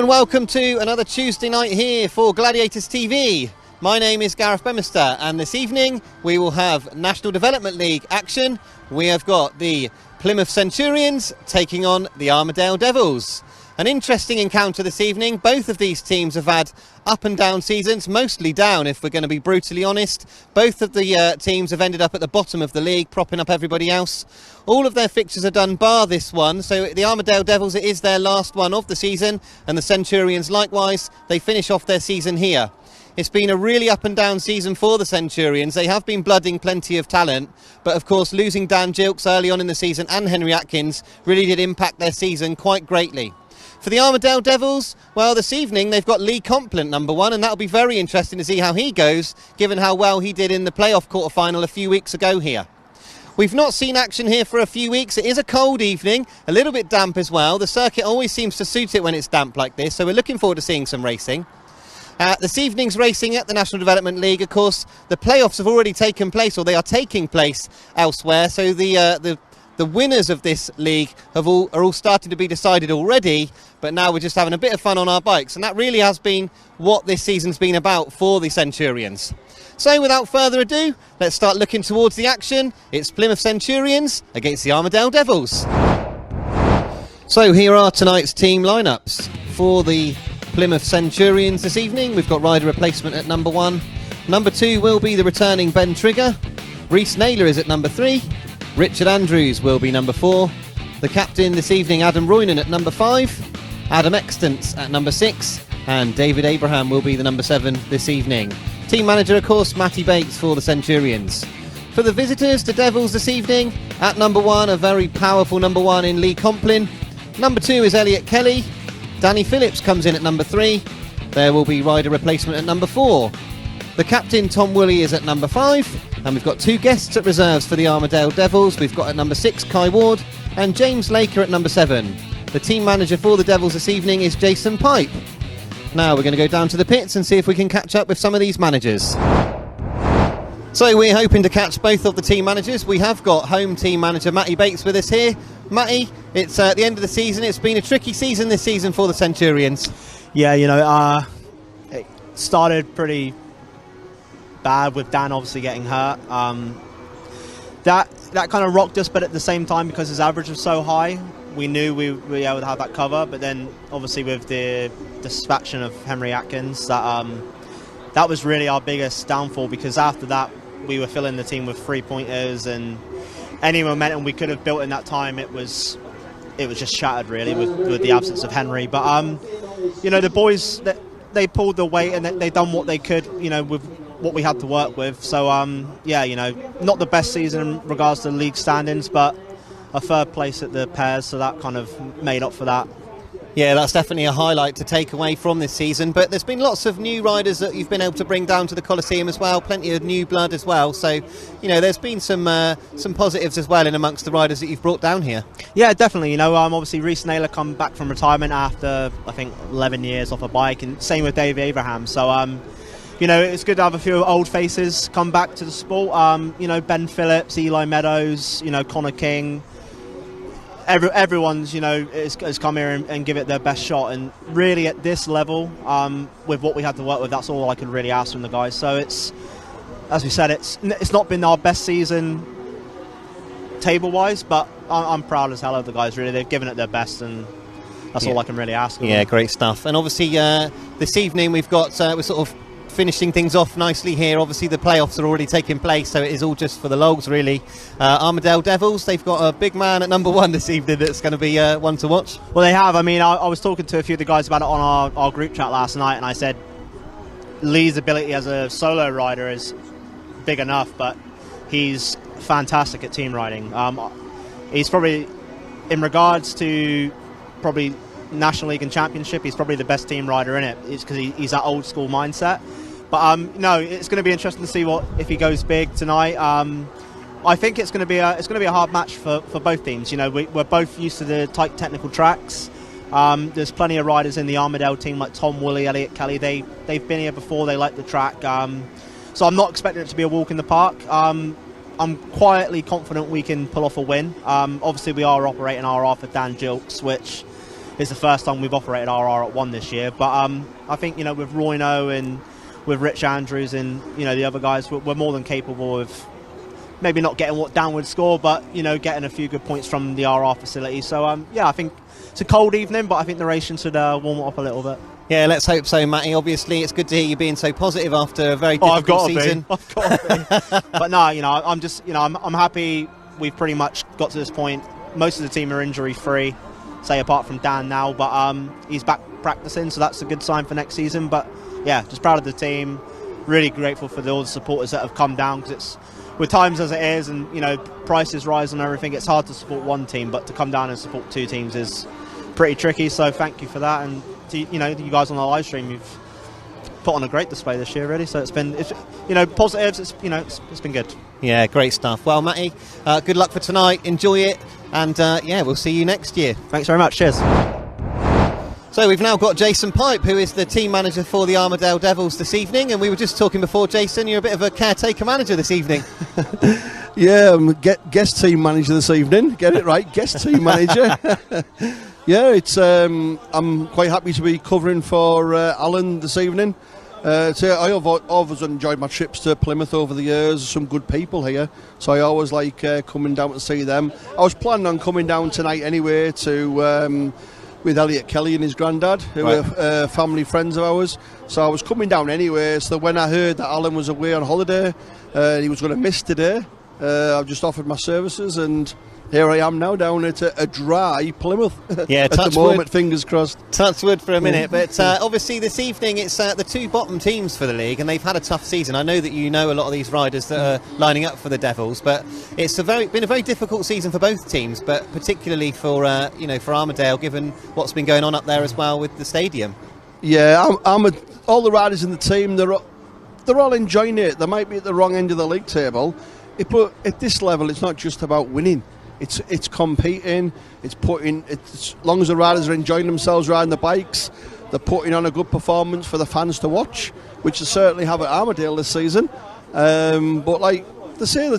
and welcome to another Tuesday night here for Gladiators TV. My name is Gareth Bemister, and this evening we will have National Development League action. We have got the Plymouth Centurions taking on the Armadale Devils. An interesting encounter this evening. Both of these teams have had up and down seasons, mostly down if we're going to be brutally honest. Both of the teams have ended up at the bottom of the league, propping up everybody else. All of their fixtures are done bar this one, so the Armadale Devils, it is their last one of the season, and the Centurions likewise, they finish off their season here. It's been a really up and down season for the Centurions. They have been blooding plenty of talent, but of course losing Dan Gilks early on in the season and Henry Atkins really did impact their season quite greatly. For the Armadale Devils, well, this evening they've got Lee Complin number one, and that'll be very interesting to see how he goes, given how well he did in the playoff quarter-final a few weeks ago here. We've not seen action here for a few weeks. It is a cold evening, a little bit damp as well. The circuit always seems to suit it when it's damp like this, so we're looking forward to seeing some racing. This evening's racing at the National Development League, of course, the playoffs have already taken place, or they are taking place elsewhere, so the winners of this league are all starting to be decided already, but now we're just having a bit of fun on our bikes, and that really has been what this season's been about for the Centurions. So without further ado, let's start looking towards the action. It's Plymouth Centurions against the Armadale Devils. So here are tonight's team lineups. For the Plymouth Centurions this evening, we've got rider replacement at number 1. Number 2 will be the returning Ben Trigger. Rhys NAYLOR is at number 3. Richard Andrews will be number 4. The captain this evening, Adam Roynon, at number 5. Adam Extance at number 6. And David Abraham will be the number 7 this evening. Team manager, of course, Mattie BATES for the Centurions. For the visitors, the Devils this evening, at number 1, a very powerful number 1 in Lee Complin. Number 2 is Elliot KELLY. Danny Phillips comes in at number 3. There will be rider replacement at number 4. The captain, Tom Woolley, is at number 5. And we've got 2 guests at reserves for the Armadale Devils. We've got at number 6, Kai Ward, and James Laker at number 7. The team manager for the Devils this evening is Jason Pipe. Now we're going to go down to the pits and see if we can catch up with some of these managers. So we're hoping to catch both of the team managers. We have got home team manager Mattie BATES with us here. Mattie, it's at the end of the season. It's been a tricky season this season for the Centurions. Yeah, you know, it started pretty bad with Dan obviously getting hurt. That kind of rocked us, but at the same time, because his average was so high, we knew we were able to have that cover. But then obviously with the distraction of Henry Atkins, that was really our biggest downfall, because after that we were filling the team with 3-pointers, and any momentum we could have built in that time, it was just shattered really with the absence of Henry. But you know, the boys, they pulled the weight and they done what they could, you know, with what we had to work with. So yeah, you know, not the best season in regards to league standings, but a third place at the pairs, so that kind of made up for that. Yeah, that's definitely a highlight to take away from this season, but there's been lots of new riders that you've been able to bring down to the Coliseum as well, plenty of new blood as well, so you know, there's been some positives as well in amongst the riders that you've brought down here. Yeah, definitely. You know, obviously Rhys NAYLOR come back from retirement after I think 11 years off a bike, and same with Dave Abraham, so you know, it's good to have a few old faces come back to the sport. You know, Ben Phillips, Eli Meadows, you know, Connor King. Everyone's, you know, has come here and give it their best shot, and really at this level, with what we had to work with, that's all I could really ask from the guys. So it's, as we said, it's not been our best season table-wise, but I'm proud as hell of the guys. Really, they've given it their best, and that's all I can really ask. Yeah, great stuff. And obviously, this evening we've got we're sort of finishing things off nicely here. Obviously the playoffs are already taking place, so it is all just for the logs really. Armadale Devils, they've got a big man at number 1 this evening that's going to be one to watch. Well, they have. I mean, I was talking to a few of the guys about it on our group chat last night, and I said Lee's ability as a solo rider is big enough, but he's fantastic at team riding. He's probably, in regards to probably National League and Championship, he's probably the best team rider in it. It's because he's that old school mindset. But no, it's going to be interesting to see if he goes big tonight. I think it's going to be a hard match for both teams. You know, we're both used to the tight technical tracks. There's plenty of riders in the Armadale team like Tom Woolley, Elliot KELLY. They've been here before. They like the track. So I'm not expecting it to be a walk in the park. I'm quietly confident we can pull off a win. Obviously, we are operating our R for Dan Gilks, which it's the first time we've operated RR at 1 this year. But I think, you know, with Roynon and with Rich Andrews and, you know, the other guys, we're more than capable of maybe not getting what downward score, but, you know, getting a few good points from the RR facility. So, yeah, I think it's a cold evening, but I think the racing should warm it up a little bit. Yeah, let's hope so, Matty. Obviously, it's good to hear you being so positive after a very difficult season. I've got to be. But no, you know, I'm just, you know, I'm happy we've pretty much got to this point. Most of the team are injury-free, say apart from Dan now, but he's back practicing, so that's a good sign for next season. But yeah, just proud of the team. Really grateful for all the supporters that have come down, because it's, with times as it is, and you know, prices rise and everything, it's hard to support one team, but to come down and support 2 teams is pretty tricky. So thank you for that, and to, you know, you guys on the live stream, you've put on a great display this year, really. So it's been, you know, positives. It's, you know, it's been good. Yeah, great stuff. Well, Matty, good luck for tonight. Enjoy it, and yeah, we'll see you next year. Thanks very much. Cheers. So we've now got Jason Pipe, who is the team manager for the Armadale Devils this evening, and we were just talking before, Jason, you're a bit of a caretaker manager this evening. Yeah, I'm guest team manager this evening. Get it right, guest team manager. Yeah, it's I'm quite happy to be covering for Alan this evening. So I've always enjoyed my trips to Plymouth over the years. Some good people here, so I always like coming down to see them. I was planning on coming down tonight anyway to with Elliot KELLY and his granddad, who are family friends of ours. So I was coming down anyway. So when I heard that Alan was away on holiday, he was going to miss today, I've just offered my services, and here I am now down at a dry Plymouth. Yeah, at the moment, fingers crossed. Touch wood for a minute, but obviously this evening it's the 2 bottom teams for the league, and they've had a tough season. I know that you know a lot of these riders that are lining up for the Devils, but it's been a very difficult season for both teams, but particularly for you know, for Armadale, given what's been going on up there as well with the stadium. Yeah, all the riders in the team, they're all enjoying it. They might be at the wrong end of the league table, but at this level, it's not just about winning. It's competing. As long as the riders are enjoying themselves riding the bikes, they're putting on a good performance for the fans to watch, which they certainly have at Armadale this season. But like they say,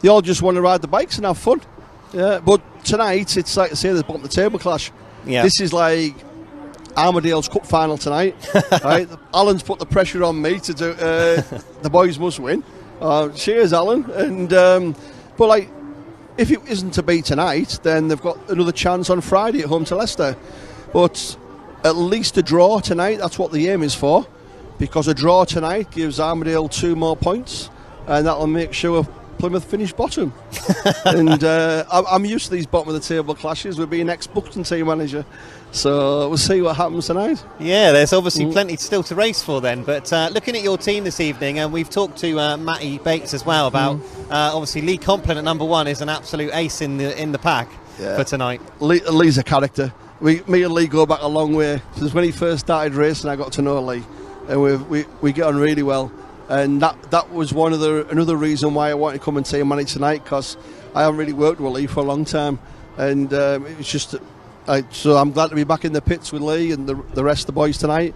they all just want to ride the bikes and have fun. Yeah. But tonight, it's like I say, the bottom of the table clash. Yeah. This is like Armadale's cup final tonight. Right? Alan's put the pressure on me to do. The boys must win. Cheers, Alan. And but like, if it isn't to be tonight, then they've got another chance on Friday at home to Leicester. But at least a draw tonight, that's what the aim is for, because a draw tonight gives Armadale 2 more points, and that'll make sure Plymouth finish bottom. And I'm used to these bottom of the table clashes with being ex-Buxton team manager, so we'll see what happens tonight. Yeah, there's obviously plenty still to race for then, but looking at your team this evening, and we've talked to Mattie BATES as well about obviously Lee Complin at number 1 is an absolute ace in the pack for tonight. Lee's a character. Me and Lee go back a long way. Since when he first started racing, I got to know Lee, and we get on really well. And that was another reason why I wanted to come and team manage tonight, because I haven't really worked with Lee for a long time, and it's just so I'm glad to be back in the pits with Lee and the rest of the boys tonight.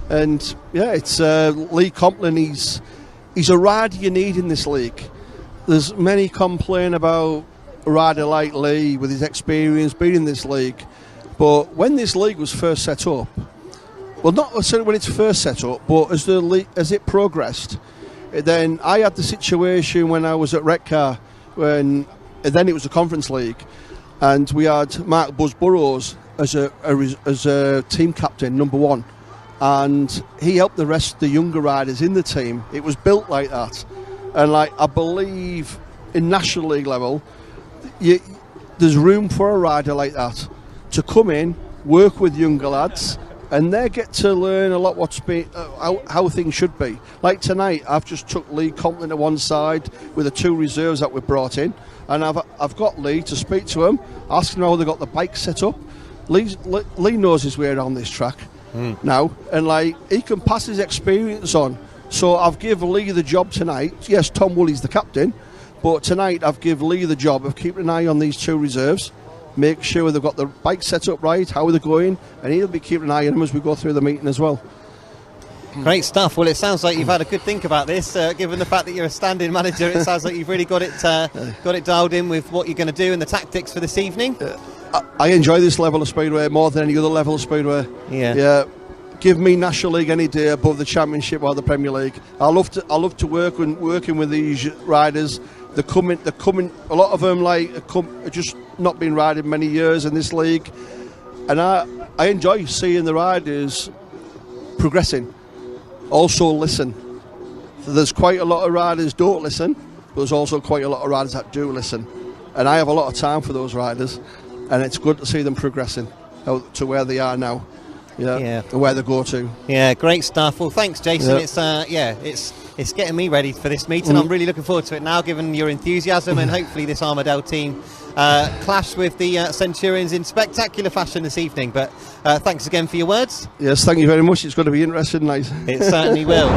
And yeah, it's Lee Complin. He's a rider you need in this league. There's many complain about a rider like Lee with his experience being in this league, but when this league was first set up, well, not necessarily when it's first set up, but as it progressed, then I had the situation when I was at Redcar, then it was a conference league, and we had Mark Buzz Burrows as a team captain, number 1, and he helped the rest of the younger riders in the team. It was built like that, and like I believe in National League level, there's room for a rider like that to come in, work with younger lads, and they get to learn a lot how things should be. Like tonight, I've just took Lee Complin to one side with the 2 reserves that we've brought in, and I've got Lee to speak to him, ask him how they got the bike set up. Lee knows his way around this track now, and like he can pass his experience on. So I've given Lee the job tonight. Yes, Tom Woolley's the captain, but tonight I've given Lee the job of keeping an eye on these 2 reserves, make sure they've got the bike set up right, how they're going, and he'll be keeping an eye on them as we go through the meeting as well. Great stuff. Well, it sounds like you've had a good think about this, given the fact that you're a standing manager. It sounds like you've really got it dialed in with what you're going to do and the tactics for this evening. I enjoy this level of speedway more than any other level of speedway. Yeah. Give me National League any day above the Championship or the Premier League. I love to working with these riders. They're coming. A lot of them are just not been riding many years in this league, and I enjoy seeing the riders progressing. Also listen. So there's quite a lot of riders don't listen, but there's also quite a lot of riders that do listen, and I have a lot of time for those riders, and it's good to see them progressing to where they are now. And where they go to. Yeah, great stuff. Well, thanks, Jason. It's getting me ready for this meeting. I'm really looking forward to it now, given your enthusiasm, and hopefully this Armadale team clash with the Centurions in spectacular fashion this evening. But thanks again for your words. Yes, thank you very much. It's going to be interesting, nice. It certainly will.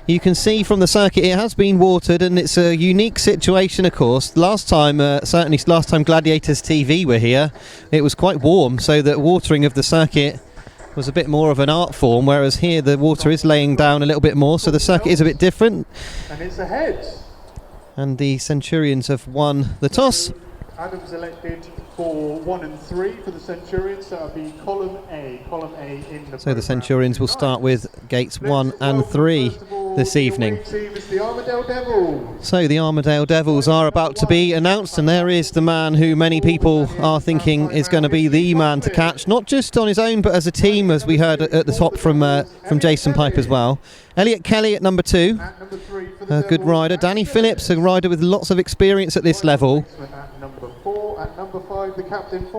You can see from the circuit it has been watered, and it's a unique situation, of course. Certainly last time Gladiators TV were here, it was quite warm, so the watering of the circuit was a bit more of an art form, whereas here the water is laying down a little bit more, so the circuit is a bit different. And it's ahead. And the Centurions have won the toss. Adam's elected for 1 and 3 for the Centurions, so that'll be column A in the So the Centurions will start with gates 1 and 3 this evening. So the Armadale Devils are about to be announced, and there is the man who many people are thinking is going to be the man to catch, not just on his own but as a team, as we heard at the top from Jason Pipe as well. Elliot Kelly at number 2, a good rider. Danny Phillips, a rider with lots of experience at this level.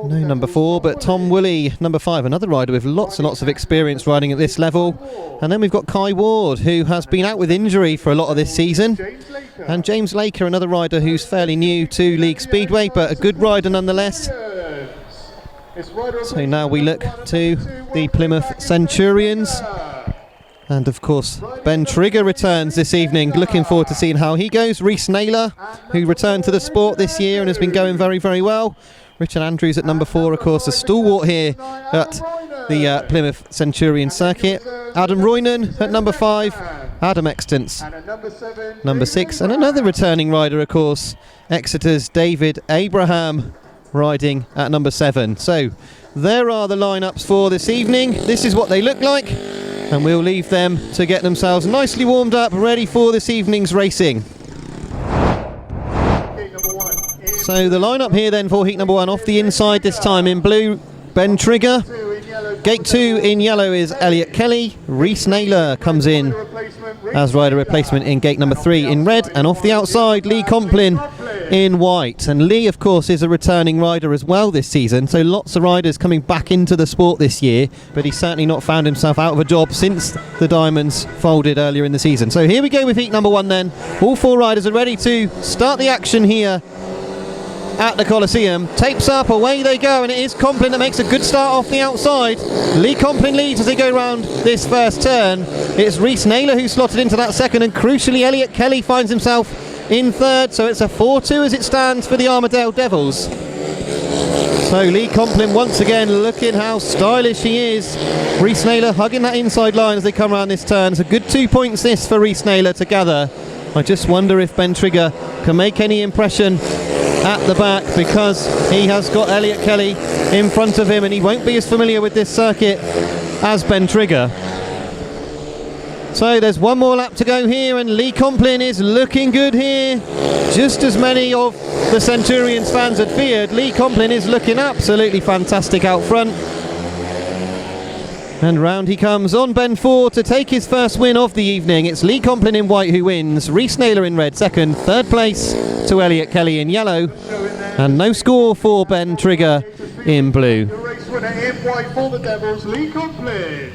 No number 4, but Tom Woolley, number 5, another rider with lots and lots of experience riding at this level. And then we've got Kai Ward, who has been out with injury for a lot of this season. And James Laker, another rider who's fairly new to League Speedway, but a good rider nonetheless. So now we look to the Plymouth Centurions. And of course, Ben Trigger returns this evening. Looking forward to seeing how he goes. Rhys NAYLOR, who returned to the sport this year and has been going very, very well. Richard Andrews at number 4, of course, a stalwart here at the Plymouth Centurion circuit. Adam Roynon at number 5. Adam Extance, number 6. And another returning rider, of course, Exeter's David Abraham, riding at number 7. So there are the lineups for this evening. This is what they look like. And we'll leave them to get themselves nicely warmed up, ready for this evening's racing. So the lineup here then for heat number 1, off the inside this time in blue, Ben Trigger. Gate 2 in yellow is Elliot Kelly. Rhys NAYLOR comes in as rider replacement in gate number 3 in red. And off the outside, Lee Complin in white. And Lee, of course, is a returning rider as well this season, so lots of riders coming back into the sport this year, but he's certainly not found himself out of a job since the Diamonds folded earlier in the season. So here we go with heat number 1 then. All 4 riders are ready to start the action here at the Coliseum. Tapes up, away they go, and it is Complin that makes a good start off the outside. Lee Complin leads as they go round this first turn. It's Rhys NAYLOR who slotted into that second, and crucially Elliot Kelly finds himself in third, so it's a 4-2 as it stands for the Armadale Devils. So Lee Complin once again looking how stylish he is. Rhys NAYLOR hugging that inside line as they come around this turn. It's a good 2 points this for Rhys NAYLOR to gather. I just wonder if Ben Trigger can make any impression at the back, because he has got Elliot Kelly in front of him and he won't be as familiar with this circuit as Ben Trigger. So there's one more lap to go here, and Lee Complin is looking good here. Just as many of the Centurions fans had feared, Lee Complin is looking absolutely fantastic out front. And round he comes on bend 4 to take his first win of the evening. It's Lee Complin in white who wins, Rhys NAYLOR in red second, third place to Elliot Kelly in yellow, and no score for Ben Trigger in blue. The race winner in white for the Devils, Lee Complin.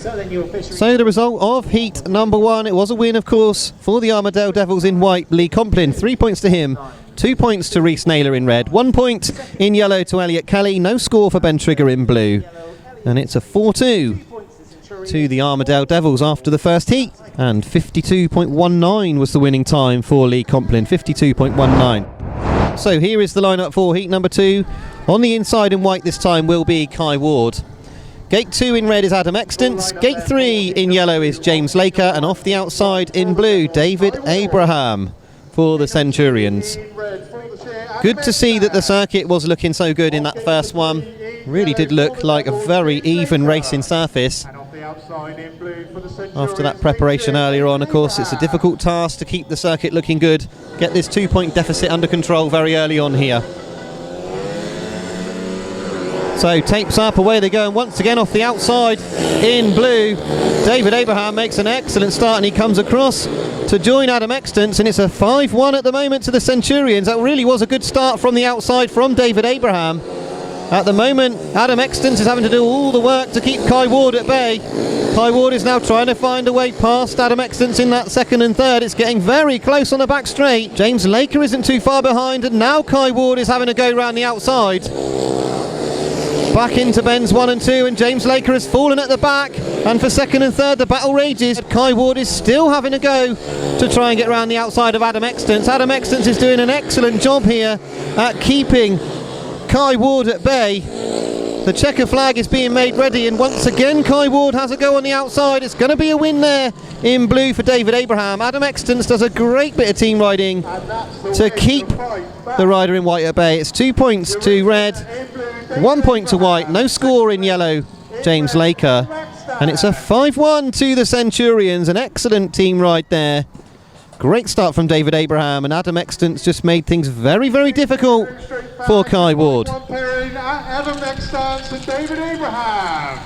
So the result of heat number 1, it was a win of course for the Armadale Devils in white, Lee Complin, 3 points to him, 2 points to Rhys NAYLOR in red, 1 point in yellow to Elliot Kelly, no score for Ben Trigger in blue, and it's a 4-2 to the Armadale Devils after the first heat, and 52.19 was the winning time for Lee Complin, 52.19. So here is the lineup for heat number 2. On the inside in white this time will be Kai Ward. Gate 2 in red is Adam Extance. Gate 3 in yellow is James Laker. And off the outside in blue, David Abraham for the Centurions. Good to see that the circuit was looking so good in that first one. Really did look like a very even racing surface. After that preparation earlier on, of course, it's a difficult task to keep the circuit looking good. Get this 2-point deficit under control very early on here. So tapes up, away they go, and once again off the outside in blue, David Abraham makes an excellent start, and he comes across to join Adam Extance, and it's a 5-1 at the moment to the Centurions. That really was a good start from the outside from David Abraham. At the moment, Adam Extance is having to do all the work to keep Kai Ward at bay. Kai Ward is now trying to find a way past Adam Extance in that second and third. It's getting very close on the back straight. James Laker isn't too far behind, and now Kai Ward is having to go round the outside. Back into bends 1 and 2, and James Laker has fallen at the back, and for second and third the battle rages. Kai Ward is still having a go to try and get round the outside of Adam Extance. Adam Extance is doing an excellent job here at keeping Kai Ward at bay. The checker flag is being made ready, and once again Kai Ward has a go on the outside. It's going to be a win there in blue for David Abraham. Adam Extance does a great bit of team riding to keep the rider in white at bay. It's 2 points to red, 1 point to white, no score in yellow, James Laker, and it's a 5-1 to the Centurions. An excellent team ride there. Great start from David Abraham, and Adam Extance just made things very, very difficult for Kai Ward. Adam Extance and David Abraham.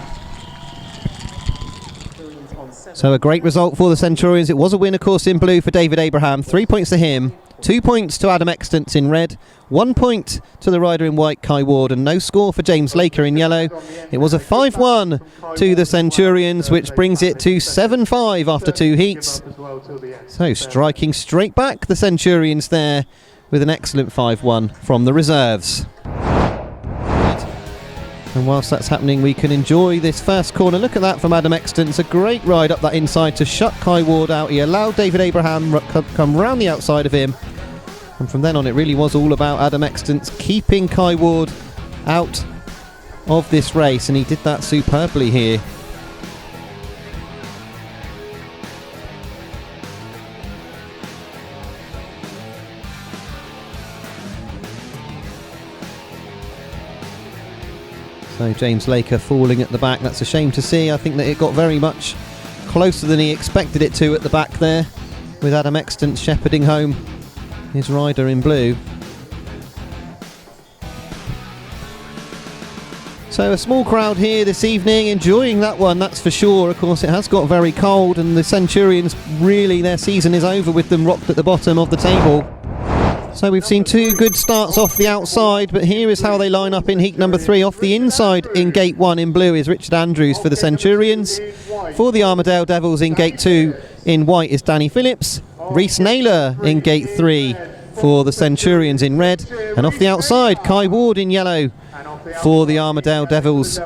So a great result for the Centurions. It was a win, of course, in blue for David Abraham. 3 points to him, 2 points to Adam Extance in red, 1 point to the rider in white, Kai Ward, and no score for James Laker in yellow. It was a 5-1 to the Centurions, which brings it to 7-5 after 2 heats. So striking straight back, the Centurions there with an excellent 5-1 from the reserves. And whilst that's happening, we can enjoy this first corner. Look at that from Adam Extance. A great ride up that inside to shut Kai Ward out. He allowed David Abraham come round the outside of him. And from then on, it really was all about Adam Extance keeping Kai Ward out of this race. And he did that superbly here. So James Laker falling at the back. That's a shame to see. I think that it got very much closer than he expected it to at the back there, with Adam Extance shepherding home his rider in blue. So a small crowd here this evening enjoying that one, that's for sure. Of course, it has got very cold, and the Centurions, really their season is over with them rocked at the bottom of the table. So we've seen 2 good starts off the outside, but here is how they line up in heat number 3. Off the inside in gate 1 in blue is Richard Andrews for the Centurions. For the Armadale Devils in gate 2 in white is Danny Phillips. Rhys NAYLOR in gate 3 for the Centurions in red. And off the outside, Kai Ward in yellow for the Armadale Devils,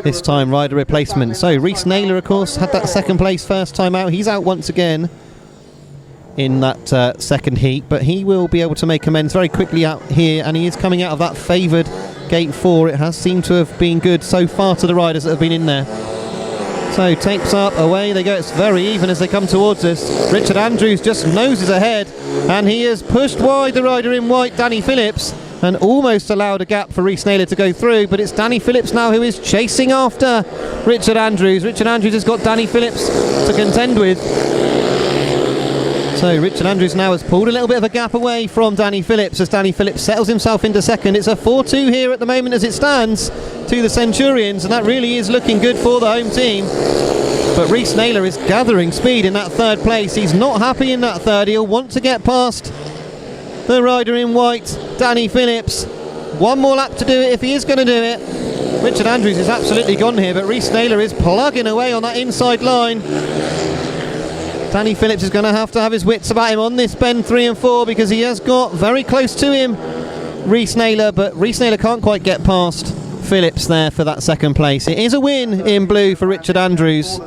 this time rider replacement. So Rhys NAYLOR, of course, had that second place first time out. He's out once again in that second heat, but he will be able to make amends very quickly out here, and he is coming out of that favoured gate 4. It has seemed to have been good so far to the riders that have been in there. So tapes up, away they go. It's very even as they come towards us. Richard Andrews just noses ahead, and he has pushed wide the rider in white, Danny Phillips, and almost allowed a gap for Rhys NAYLOR to go through, but it's Danny Phillips now who is chasing after Richard Andrews. Richard Andrews has got Danny Phillips to contend with. So Richard Andrews now has pulled a little bit of a gap away from Danny Phillips as Danny Phillips settles himself into second. It's a 4-2 here at the moment as it stands to the Centurions, and that really is looking good for the home team. But Rhys NAYLOR is gathering speed in that third place. He's not happy in that third. He'll want to get past the rider in white, Danny Phillips. One more lap to do it if he is going to do it. Richard Andrews is absolutely gone here, but Rhys NAYLOR is plugging away on that inside line. Danny Phillips is going to have his wits about him on this bend 3 and 4, because he has got very close to him, Rhys NAYLOR, but Rhys NAYLOR can't quite get past Phillips there for that second place. It is a win in blue for Richard Andrews,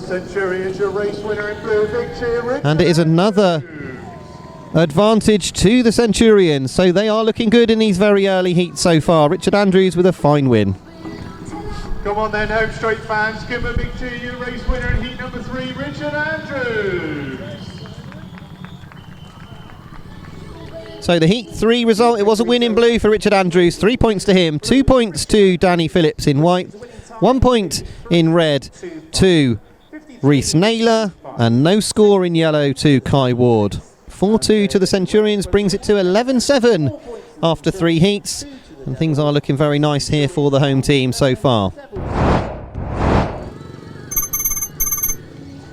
and it is another advantage to the Centurions. So they are looking good in these very early heats so far. Richard Andrews with a fine win. Come on then, home straight fans, give a big cheer, you race winner in heat number 3, Richard Andrews. So the Heat 3 result, it was a win in blue for Richard Andrews. 3 points to him, 2 points to Danny Phillips in white, 1 point in red to Rhys NAYLOR, and no score in yellow to Kai Ward. 4-2 to the Centurions brings it to 11-7 after 3 heats, and things are looking very nice here for the home team so far.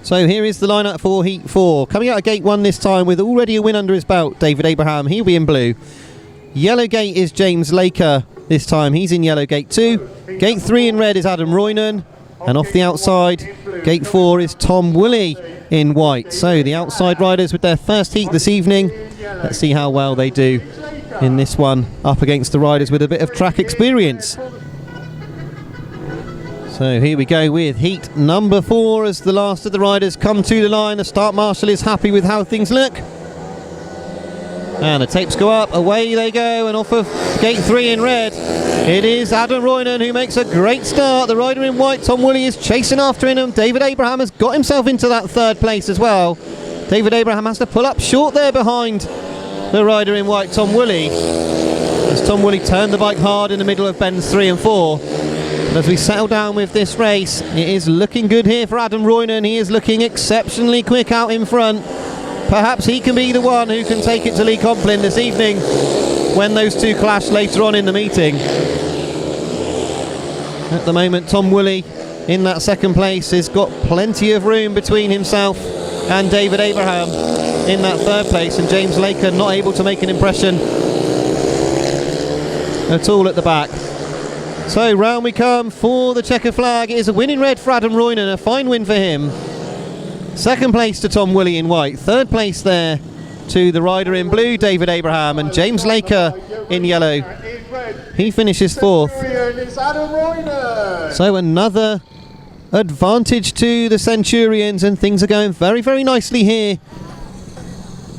So here is the lineup for Heat 4. Coming out of Gate 1 this time with already a win under his belt, David Abraham, he'll be in blue. Yellow Gate is James Laker this time, he's in yellow Gate 2. Gate 3 in red is Adam Roynon, and off the outside, Gate 4 is Tom Woolley in white. So the outside riders with their first heat this evening. Let's see how well they do in this one, up against the riders with a bit of track experience. So here we go with heat number 4 as the last of the riders come to the line. The start marshal is happy with how things look. And the tapes go up, away they go, and off of Gate 3 in red, it is Adam Roynon who makes a great start. The rider in white, Tom Woolley, is chasing after him. David Abraham has got himself into that 3rd place as well. David Abraham has to pull up short there behind the rider in white, Tom Woolley, as Tom Woolley turned the bike hard in the middle of bends 3 and 4. But as we settle down with this race, it is looking good here for Adam Roynon. He is looking exceptionally quick out in front. Perhaps he can be the one who can take it to Lee Complin this evening when those two clash later on in the meeting. At the moment, Tom Woolley in that 2nd place has got plenty of room between himself and David Abraham in that 3rd place, and James Laker not able to make an impression at all at the back. So round we come for the checker flag. It is a win in red for Adam Roynon, a fine win for him. 2nd place to Tom Woolley in white, 3rd place there to the rider in blue, David Abraham, and James Laker in yellow. He finishes 4th. So another advantage to the Centurions, and things are going very, very nicely here.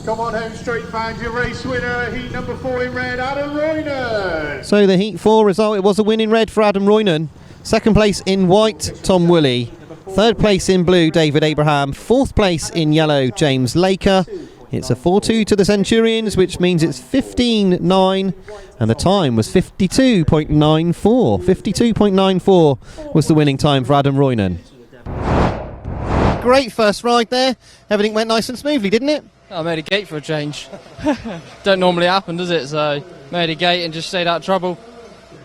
Come on home straight fans, your race winner, heat number 4 in red, Adam Roynon. So the heat 4 result, it was a win in red for Adam Roynon. 2nd place in white, Tom Woolley. 3rd place in blue, David Abraham. 4th place in yellow, James Laker. It's a 4-2 to the Centurions, which means it's 15-9, and the time was 52.94. 52.94 was the winning time for Adam Roynon. Great first ride there. Everything went nice and smoothly, didn't it? I made a gate for a change. Don't normally happen, does it? So made a gate and just stayed out of trouble.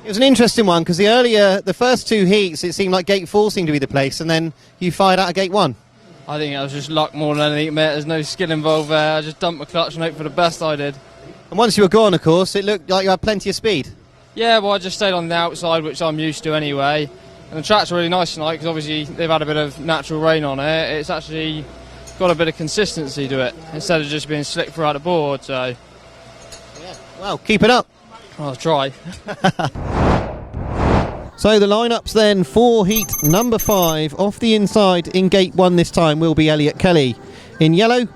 It was an interesting one because the first 2 heats, it seemed like Gate 4 seemed to be the place, and then you fired out of Gate 1. I think it was just luck more than anything, mate. There's no skill involved there. I just dumped my clutch and hoped for the best. I did. And once you were gone, of course, it looked like you had plenty of speed. Yeah, well, I just stayed on the outside, which I'm used to anyway. And the track's really nice tonight because obviously they've had a bit of natural rain on it. It's actually got a bit of consistency to it instead of just being slick throughout the board. So, yeah. Well, keep it up. I'll try. So the lineups then for heat number 5. Off the inside in Gate 1 this time will be Elliot Kelly in yellow.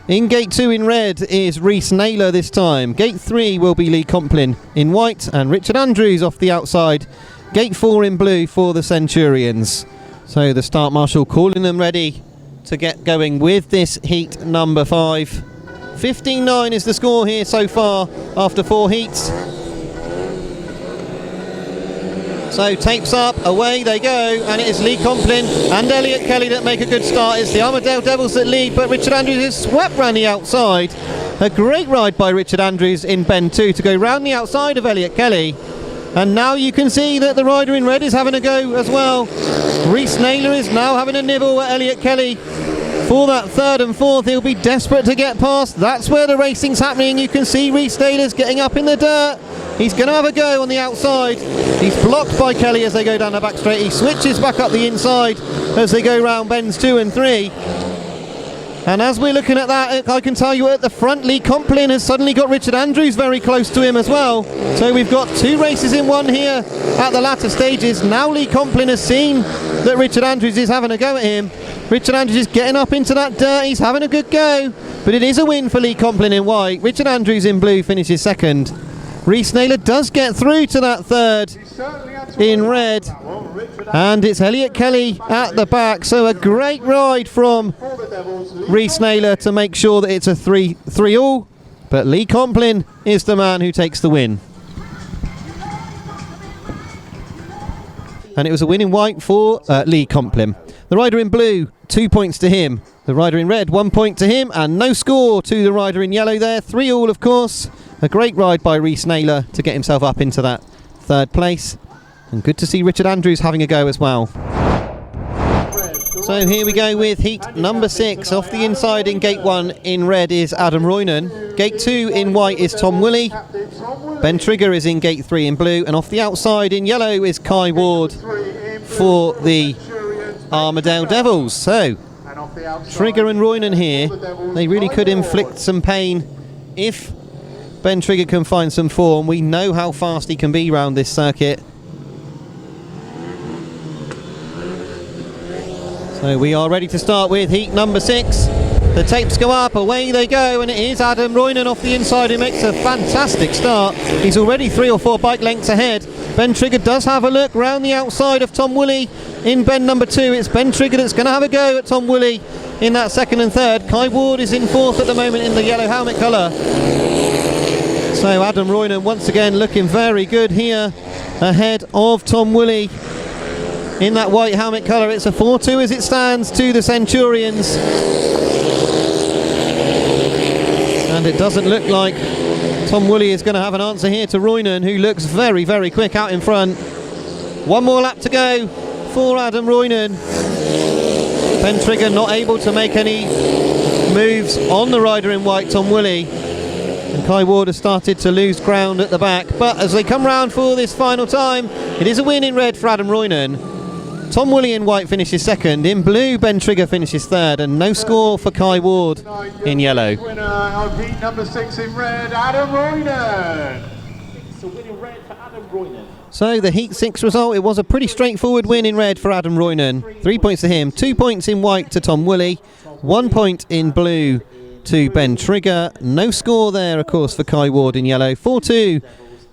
In Gate 2 in red is Rhys NAYLOR this time. Gate 3 will be Lee Complin in white, and Richard Andrews off the outside. Gate 4 in blue for the Centurions. So the start marshal calling them ready to get going with this heat number 5. 15-9 is the score here so far after 4 heats. So tapes up, away they go, and it is Lee Complin and Elliot Kelly that make a good start. It's the Armadale Devils that lead, but Richard Andrews is swept round the outside. A great ride by Richard Andrews in bend 2 to go round the outside of Elliot Kelly. And now you can see that the rider in red is having a go as well. Rhys NAYLOR is now having a nibble at Elliot Kelly. For that 3rd and 4th, he'll be desperate to get past. That's where the racing's happening. You can see Rhys NAYLOR's getting up in the dirt. He's going to have a go on the outside. He's blocked by Kelly as they go down the back straight. He switches back up the inside as they go round bends 2 and 3. And as we're looking at that, I can tell you at the front, Lee Complin has suddenly got Richard Andrews very close to him as well. So we've got 2 races in 1 here at the latter stages. Now Lee Complin has seen that Richard Andrews is having a go at him. Richard Andrews is getting up into that dirt. He's having a good go. But it is a win for Lee Complin in white. Richard Andrews in blue finishes 2nd. Rhys NAYLOR does get through to that 3rd in red. And it's Elliot Kelly at the back, so a great ride from Rhys NAYLOR to make sure that it's a 3-all, but Lee Complin is the man who takes the win. And it was a win in white for Lee Complin. The rider in blue, 2 points to him. The rider in red, 1 point to him, and no score to the rider in yellow there. 3-all, of course. A great ride by Rhys NAYLOR to get himself up into that third place. And good to see Richard Andrews having a go as well. So here we go with heat number 6. Off the inside in gate 1 in red is Adam Roynon. Gate 2 in white is Tom Woolley. Ben Trigger is in gate 3 in blue. And off the outside in yellow is Kai Ward for the Armadale Devils. So Trigger and Roynon here, they really could inflict some pain if Ben Trigger can find some form. We know how fast he can be round this circuit. So we are ready to start with heat number 6. The tapes go up, away they go, and it is Adam Roynon off the inside who makes a fantastic start. He's already 3 or 4 bike lengths ahead. Ben Trigger does have a look round the outside of Tom Woolley in bend number 2. It's Ben Trigger that's going to have a go at Tom Woolley in that second and third. Kai Ward is in 4th at the moment in the yellow helmet colour. So Adam Roynon once again looking very good here ahead of Tom Woolley in that white helmet colour. It's a 4-2 as it stands to the Centurions. And it doesn't look like Tom Woolley is going to have an answer here to Roynon, who looks very, very quick out in front. 1 more lap to go for Adam Roynon. Ben Trigger not able to make any moves on the rider in white, Tom Woolley. And Kai Ward has started to lose ground at the back. But as they come round for this final time, it is a win in red for Adam Roynon. Tom Woolley in white finishes second. In blue, Ben Trigger finishes third. And no score for Kai Ward in yellow. Winner of heat number 6 in red, Adam Roynon. It's a win in red for Adam Roynon. So the heat 6 result, it was a pretty straightforward win in red for Adam Roynon. 3 points to him, 2 points in white to Tom Woolley, 1 point in blue to Ben Trigger. No score there, of course, for Kai Ward in yellow. 4-2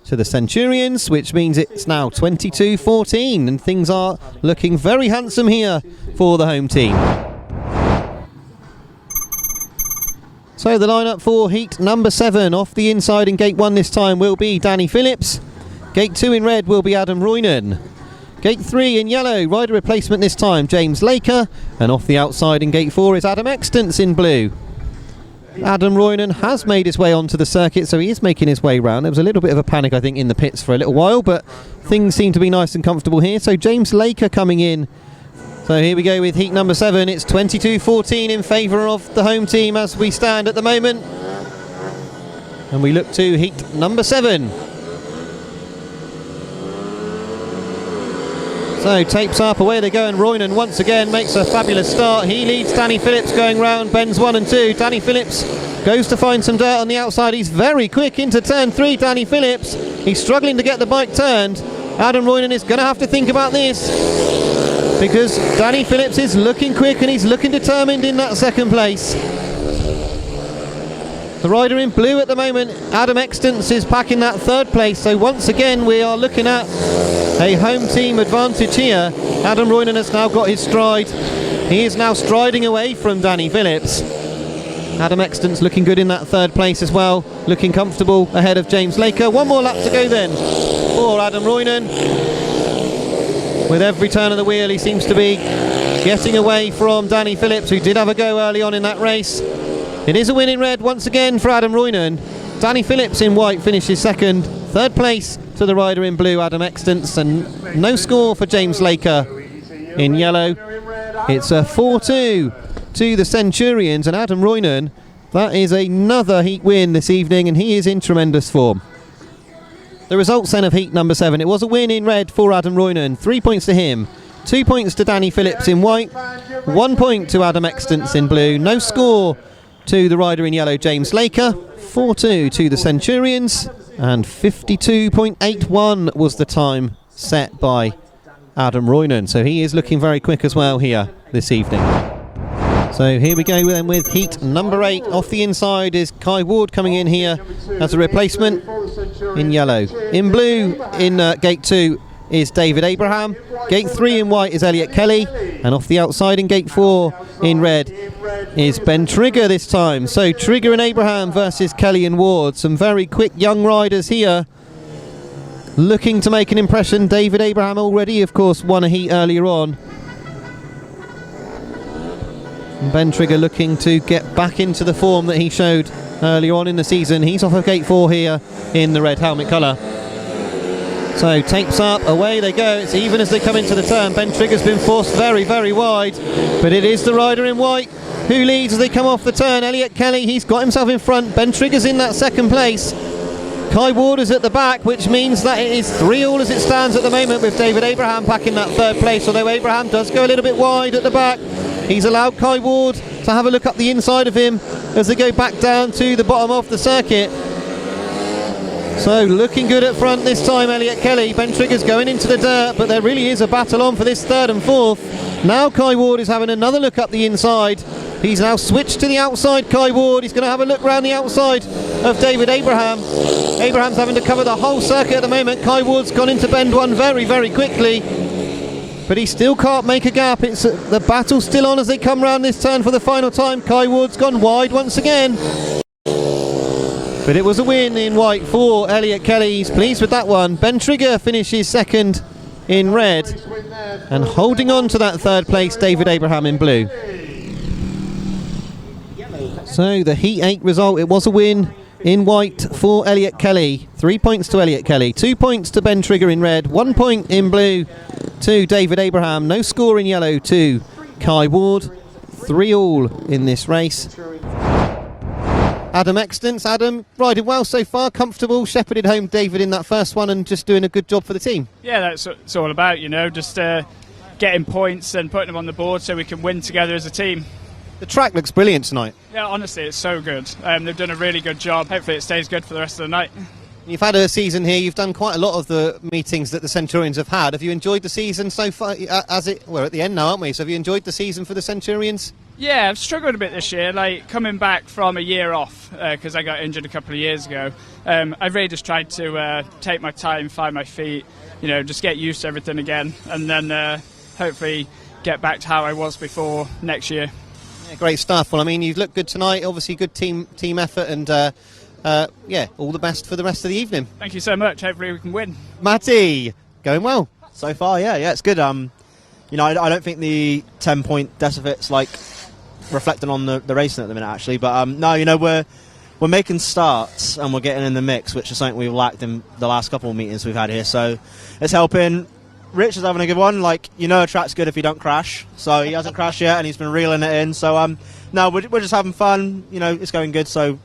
to the Centurions, which means it's now 22-14, and things are looking very handsome here for the home team. So the lineup for heat number 7, off the inside in gate 1 this time will be Danny Phillips. Gate 2 in red will be Adam Roynon. Gate 3 in yellow, rider replacement this time, James Laker. And off the outside in gate 4 is Adam Extance in blue. Adam Roynon has made his way onto the circuit, so he is making his way round. There was a little bit of a panic, I think, in the pits for a little while, but things seem to be nice and comfortable here. So James Laker coming in. So here we go with heat number 7. It's 22-14 in favour of the home team as we stand at the moment. And we look to heat number 7. So tapes up, away they go, and Roynon once again makes a fabulous start. He leads Danny Phillips going round bends 1 and 2. Danny Phillips goes to find some dirt on the outside. He's very quick into turn 3, Danny Phillips. He's struggling to get the bike turned. Adam Roynon is going to have to think about this, because Danny Phillips is looking quick and he's looking determined in that second place. The rider in blue at the moment, Adam Extance, is packing that third place. So once again we are looking at a home team advantage here. Adam Roynon has now got his stride. He is now striding away from Danny Phillips. Adam Extance looking good in that third place as well, looking comfortable ahead of James Laker. 1 more lap to go then for Adam Roynon. With every turn of the wheel he seems to be getting away from Danny Phillips, who did have a go early on in that race. It is a win in red once again for Adam Roynon. Danny Phillips in white finishes second. Third place to the rider in blue, Adam Extance, and no score for James Laker in yellow. It's a 4-2 to the Centurions, and Adam Roynon, that is another heat win this evening, and he is in tremendous form. The results then of heat number 7. It was a win in red for Adam Roynon. 3 points to him, 2 points to Danny Phillips in white, 1 point to Adam Extance in blue. No score to the rider in yellow, James Laker. 4-2 to the Centurions, and 52.81 was the time set by Adam Roynon. So he is looking very quick as well here this evening. So here we go then with heat number 8. Off the inside is Kai Ward coming in here as a replacement in yellow. In blue in gate 2 is David Abraham. Gate 3 in white is Elliot Kelly. And off the outside in gate 4 in red is Ben Trigger this time. So Trigger and Abraham versus Kelly and Ward. Some very quick young riders here looking to make an impression. David Abraham already, of course, won a heat earlier on. And Ben Trigger looking to get back into the form that he showed earlier on in the season. He's off of gate 4 here in the red helmet colour. So tapes up, away they go. It's even as they come into the turn. Ben Trigger's been forced very, very wide, but it is the rider in white who leads as they come off the turn. Elliot Kelly, he's got himself in front. Ben Trigger's in that second place. Kai Ward is at the back, which means that it is 3-all as it stands at the moment, with David Abraham back in that third place, although Abraham does go a little bit wide at the back. He's allowed Kai Ward to have a look up the inside of him as they go back down to the bottom of the circuit. So looking good at front this time, Elliot Kelly. Ben Trigger's going into the dirt, but there really is a battle on for this third and fourth. Now Kai Ward is having another look up the inside. He's now switched to the outside, Kai Ward. He's going to have a look round the outside of David Abraham. Abraham's having to cover the whole circuit at the moment. Kai Ward's gone into bend 1 very, very quickly, but he still can't make a gap. It's the battle still on as they come round this turn for the final time. Kai Ward's gone wide once again, but it was a win in white for Elliot Kelly. He's pleased with that one. Ben Trigger finishes second in red, and holding on to that third place, David Abraham in blue. So the Heat 8 result, it was a win in white for Elliot Kelly. 3 points to Elliot Kelly, 2 points to Ben Trigger in red, 1 point in blue to David Abraham. No score in yellow to Kai Ward. 3-all in this race. Adam Extance. Adam, riding well so far, comfortable, shepherded home David in that first one and just doing a good job for the team. Yeah, that's what it's all about, you know, just getting points and putting them on the board so we can win together as a team. The track looks brilliant tonight. Yeah, honestly, it's so good. They've done a really good job. Hopefully it stays good for the rest of the night. You've had a season here. You've done quite a lot of the meetings that the Centurions have had. Have you enjoyed the season so far? We're at the end now, aren't we? So have you enjoyed the season for the Centurions? Yeah, I've struggled a bit this year, like coming back from a year off because I got injured a couple of years ago. I've really just tried to take my time, find my feet, you know, just get used to everything again, and then hopefully get back to how I was before next year. Yeah, great stuff. Well, I mean, you've looked good tonight. Obviously, good team effort, and yeah, all the best for the rest of the evening. Thank you so much. Hopefully we can win. Matty, going well so far. Yeah, it's good. You know, I don't think the 10-point deficit's like reflecting on the racing at the minute, actually. But no, you know, we're making starts and we're getting in the mix, which is something we've lacked in the last couple of meetings we've had here. So it's helping. Rich is having a good one. Like, you know, a track's good if you don't crash. So he hasn't crashed yet, and he's been reeling it in. So no, we're just having fun. You know, it's going good. So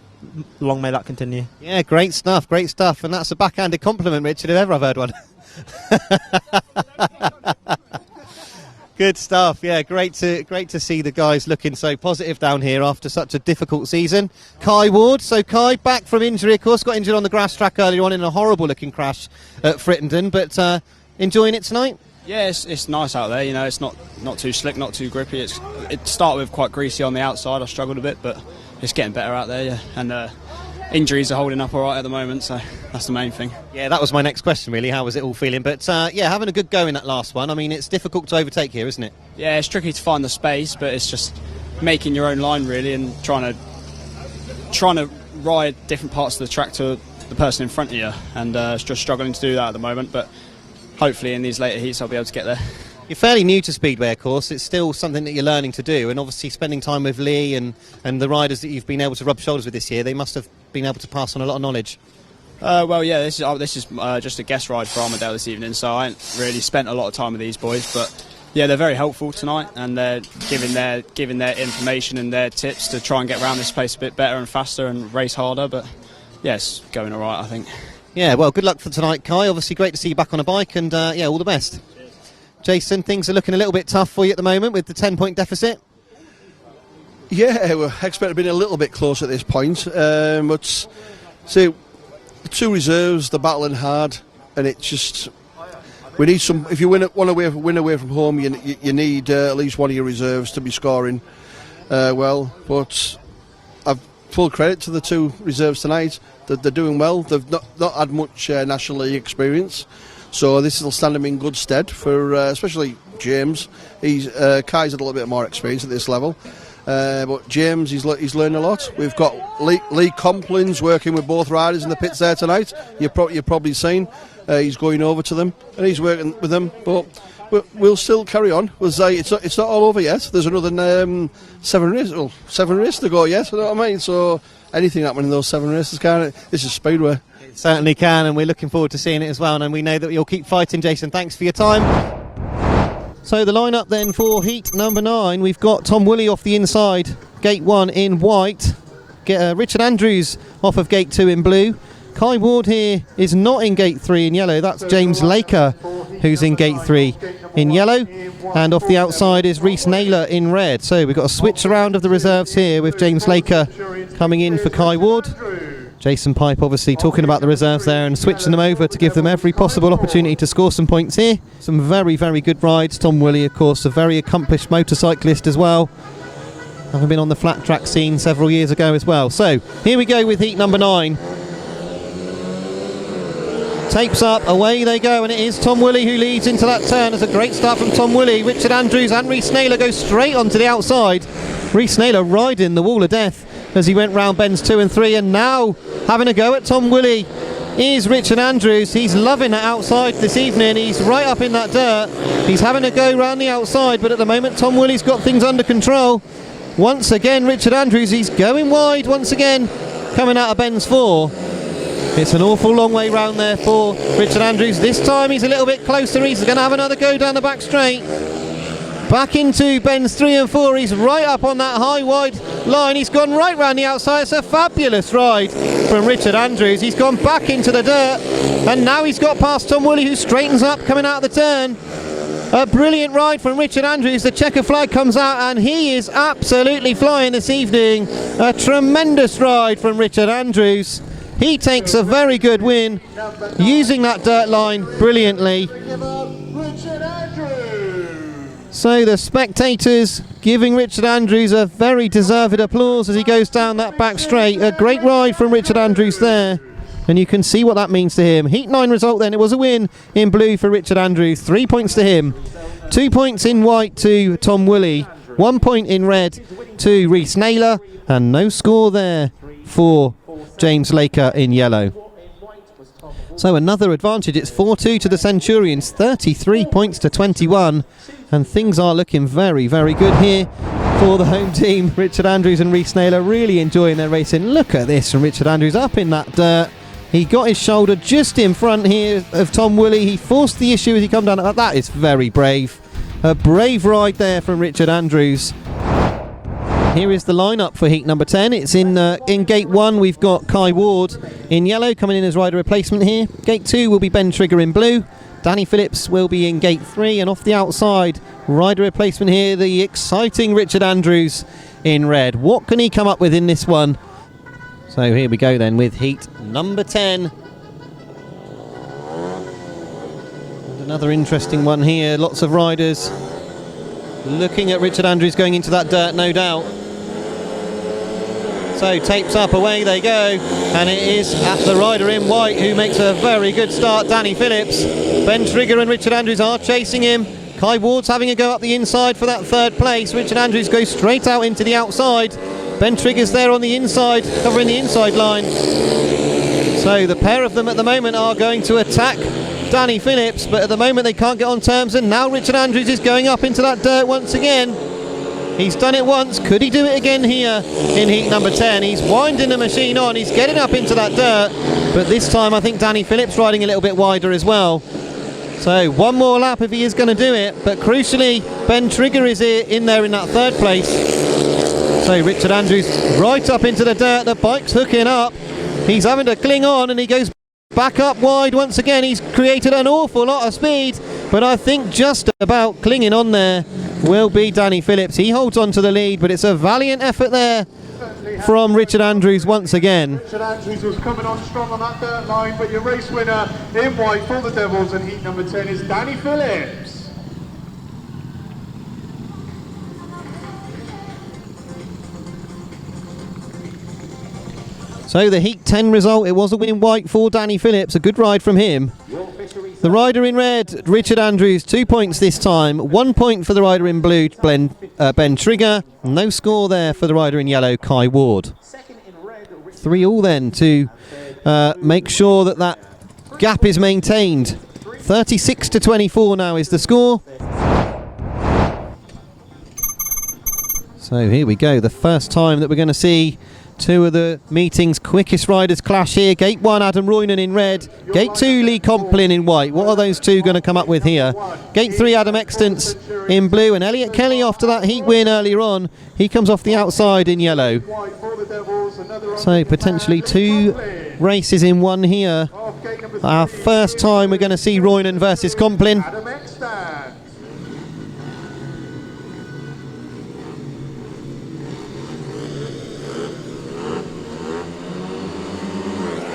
long may that continue. Yeah, great stuff, and that's a backhanded compliment, Richard, if ever I've heard one. Good stuff. Yeah, great to see the guys looking so positive down here after such a difficult season. Kai Ward. So Kai, back from injury, of course, got injured on the grass track earlier on in a horrible looking crash at Frittenden, but enjoying it tonight? Yeah, it's nice out there. You know, it's not too slick, not too grippy. It started with quite greasy on the outside. I struggled a bit, but it's getting better out there. Yeah, and injuries are holding up all right at the moment, so that's the main thing. Yeah, that was my next question, really. How was it all feeling? But yeah, having a good go in that last one. I mean, it's difficult to overtake here, isn't it? Yeah, it's tricky to find the space, but it's just making your own line really, and trying to ride different parts of the track to the person in front of you, and just struggling to do that at the moment. But hopefully in these later heats I'll be able to get there. You're fairly new to Speedway, of course. It's still something that you're learning to do, and obviously spending time with Lee and the riders that you've been able to rub shoulders with this year, they must have been able to pass on a lot of knowledge. Well, yeah, this is just a guest ride for Armadale this evening, so I haven't really spent a lot of time with these boys, but yeah, they're very helpful tonight, and they're giving their information and their tips to try and get around this place a bit better and faster and race harder. But yeah, it's going all right, I think. Yeah, well, good luck for tonight, Kai. Obviously great to see you back on a bike, and yeah, all the best. Jason, things are looking a little bit tough for you at the moment with the 10-point deficit. Yeah, we expect to be a little bit close at this point, but see, the two reserves, they're battling hard, and it's just, we need some. If you win away from home, you need at least one of your reserves to be scoring well. But I've full credit to the two reserves tonight. They're doing well. They've not had much National League experience, So this will stand him in good stead for especially James. He's Kai's had a little bit more experience at this level. But James, he's learned a lot. We've got Lee Complin's working with both riders in the pits there tonight. You've probably seen. He's going over to them and he's working with them. But we'll still carry on. It's not all over yet. There's another 7 races to go yet. You know what I mean? So anything happening in those 7 races, can't it? This is Speedway. It certainly can, and we're looking forward to seeing it as well. And we know that you'll keep fighting, Jason. Thanks for your time. So the lineup then for heat number 9, we've got Tom Woolley off the inside, gate 1 in white. Get Richard Andrews off of gate 2 in blue. Kai Ward here is not in gate 3 in yellow. That's James Laker who's in gate 3 in yellow. And off the outside is Rhys NAYLOR in red. So we've got a switch around of the reserves here with James Laker coming in for Kai Ward. Jason Pipe obviously talking about the reserves there and switching them over to give them every possible opportunity to score some points here. Some very, very good rides. Tom Woolley, of course, a very accomplished motorcyclist as well. Having been on the flat track scene several years ago as well. So here we go with heat number 9. Tapes up, away they go, and it is Tom Woolley who leads into that turn. It's a great start from Tom Woolley. Richard Andrews and Rhys NAYLOR go straight onto the outside. Rhys NAYLOR riding the wall of death as he went round bends 2 and 3, and now having a go at Tom Woolley is Richard Andrews. He's loving that outside this evening. He's right up in that dirt. He's having a go round the outside, but at the moment Tom Woolley's got things under control. Once again, Richard Andrews, he's going wide once again, coming out of bends 4. It's an awful long way round there for Richard Andrews. This time he's a little bit closer. He's going to have another go down the back straight. Back into bends 3 and 4. He's right up on that high wide line. He's gone right round the outside. It's a fabulous ride from Richard Andrews. He's gone back into the dirt, and now he's got past Tom Woolley, who straightens up coming out of the turn. A brilliant ride from Richard Andrews. The checker flag comes out and he is absolutely flying this evening. A tremendous ride from Richard Andrews. He takes a very good win, using that dirt line brilliantly. So the spectators giving Richard Andrews a very deserved applause as he goes down that back straight. A great ride from Richard Andrews there, and you can see what that means to him. Heat 9 result then, it was a win in blue for Richard Andrews. 3 points to him, 2 points in white to Tom Woolley, 1 point in red to Rhys NAYLOR, and no score there for James Laker in yellow. So another advantage. It's 4-2 to the Centurions, 33 points to 21, and things are looking very, very good here for the home team. Richard Andrews and Rhys NAYLOR really enjoying their racing. Look at this from Richard Andrews up in that dirt. He got his shoulder just in front here of Tom Woolley. He forced the issue as he come down. That is very brave. A brave ride there from Richard Andrews. Here is the lineup for heat number 10. It's in gate 1 we've got Kai Ward in yellow coming in as rider replacement here. Gate 2 will be Ben Trigger in blue. Danny Phillips will be in gate 3, and off the outside rider replacement here, the exciting Richard Andrews in red. What can he come up with in this one? So here we go then with heat number 10. And another interesting one here. Lots of riders looking at Richard Andrews going into that dirt, no doubt. So tapes up, away they go, and it is at the rider in white who makes a very good start, Danny Phillips. Ben Trigger and Richard Andrews are chasing him. Kai Ward's having a go up the inside for that 3rd place. Richard Andrews goes straight out into the outside. Ben Trigger's there on the inside, covering the inside line. So the pair of them at the moment are going to attack Danny Phillips, but at the moment they can't get on terms, and now Richard Andrews is going up into that dirt once again. He's done it once. Could he do it again here in heat number 10? He's winding the machine on. He's getting up into that dirt. But this time I think Danny Phillips riding a little bit wider as well. So one more lap if he is going to do it. But crucially, Ben Trigger is in there in that 3rd place. So Richard Andrews right up into the dirt. The bike's hooking up. He's having to cling on, and he goes back up wide once again. He's created an awful lot of speed. But I think just about clinging on there will be Danny Phillips. He holds on to the lead, but it's a valiant effort there from Richard Andrews once again. Richard Andrews was coming on strong on that dirt line, but your race winner in white for the Devils in heat number 10 is Danny Phillips. So the heat 10 result, it was a win in white for Danny Phillips. A good ride from him. Your fishery The rider in red, Richard Andrews, 2 points this time. 1 point for the rider in blue, Ben Trigger. No score there for the rider in yellow, Kai Ward. 3 all then to make sure that that gap is maintained. 36 to 24 now is the score. So here we go, the first time that we're going to see two of the meeting's quickest riders clash here. Gate 1, Adam Roynon in red. Gate 2, Lee Complin in white. What are those two going to come up with here? Gate 3, Adam Extance in blue. And Elliot Kelly, after that heat win earlier on, he comes off the outside in yellow. So potentially 2 races in one here. Our first time we're going to see Roynon versus Complin.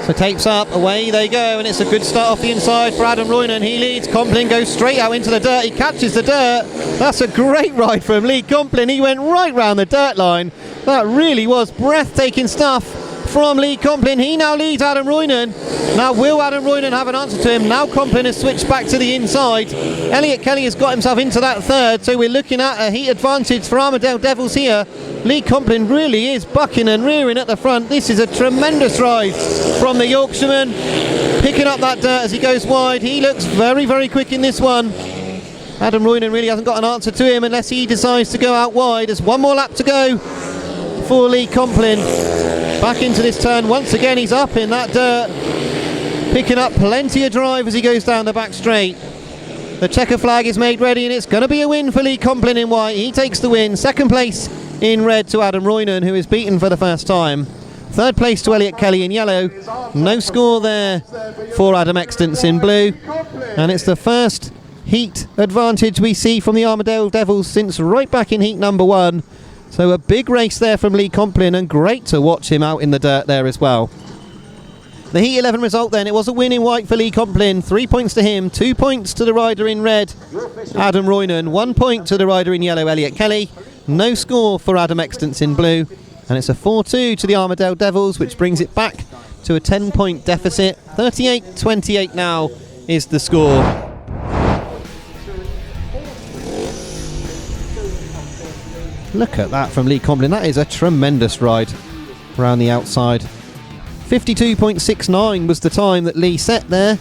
So tapes up, away they go, and it's a good start off the inside for Adam Roynon. He leads, Complin goes straight out into the dirt, he catches the dirt. That's a great ride from Lee Complin. He went right round the dirt line. That really was breathtaking stuff from Lee Complin. He now leads Adam Roynon. Now will Adam Roynon have an answer to him? Now Complin has switched back to the inside. Elliot Kelly has got himself into that third, so we're looking at a heat advantage for Armadale Devils here. Lee Complin really is bucking and rearing at the front. This is a tremendous ride from the Yorkshireman, picking up that dirt as he goes wide. He looks very, very quick in this one. Adam Roynon really hasn't got an answer to him unless he decides to go out wide. There's one more lap to go for Lee Complin. Back into this turn once again, he's up in that dirt, picking up plenty of drive as he goes down the back straight. The checker flag is made ready, and it's going to be a win for Lee Complin in white. He takes the win. Second place in red to Adam Roynon, who is beaten for the first time. Third place to Elliot Kelly in yellow. No score there for Adam Extance in blue. And it's the first heat advantage we see from the Armadale Devils since right back in heat number 1. So a big race there from Lee Complin, and great to watch him out in the dirt there as well. The Heat 11 result then, it was a win in white for Lee Complin. 3 points to him, 2 points to the rider in red, Adam Roynon. 1 point to the rider in yellow, Elliot Kelly. No score for Adam Extance in blue. And it's a 4-2 to the Armadale Devils, which brings it back to a 10-point deficit. 38-28 now is the score. Look at that from Lee Complin. That is a tremendous ride around the outside. 52.69 was the time that Lee set there.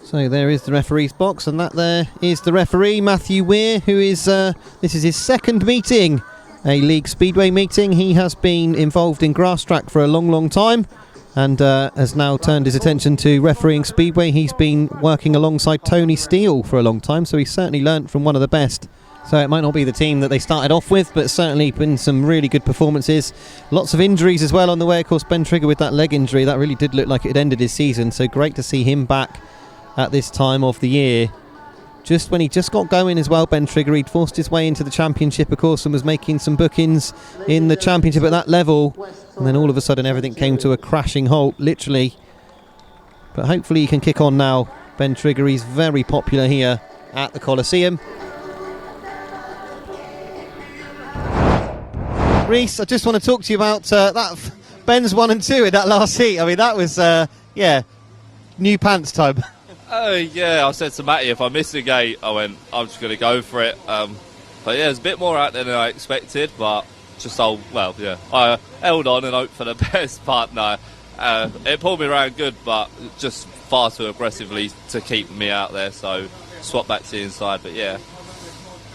So there is the referee's box, and that there is the referee, Matthew Weir, who is, this is his second meeting, a League Speedway meeting. He has been involved in grass track for a long, long time, and has now turned his attention to refereeing Speedway. He's been working alongside Tony Steele for a long time, so he's certainly learnt from one of the best. So it might not be the team that they started off with, but certainly been some really good performances. Lots of injuries as well on the way. Of course, Ben Trigger with that leg injury, that really did look like it had ended his season. So great to see him back at this time of the year. Just when he just got going as well, Ben Trigger, he'd forced his way into the championship, of course, and was making some bookings in the championship at that level. And then all of a sudden everything came to a crashing halt, literally. But hopefully he can kick on now. Ben Trigger, he's very popular here at the Coliseum. Rhys, I just want to talk to you about that Ben's 1 and 2 in that last heat. I mean, that was, yeah, new pants time. Oh, yeah, I said to Matty, if I miss a gate, I'm just going to go for it. But yeah, there's a bit more out there than I expected, but I held on and hoped for the best, but no. It pulled me around good, but just far too aggressively to keep me out there, so swap back to the inside, but yeah.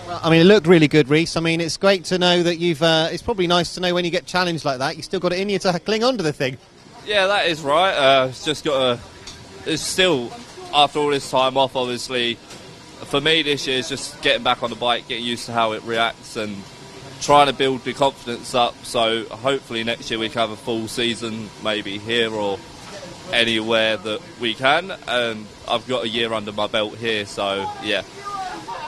I mean, it looked really good, Rhys. I mean, it's great to know that you've... it's probably nice to know when you get challenged like that, you still got it in you to cling on to the thing. Yeah, that is right. It's just got to... It's still, after all this time off, obviously, for me this year is just getting back on the bike, getting used to how it reacts and trying to build the confidence up. So hopefully next year we can have a full season, maybe here or anywhere that we can. And I've got a year under my belt here, so yeah.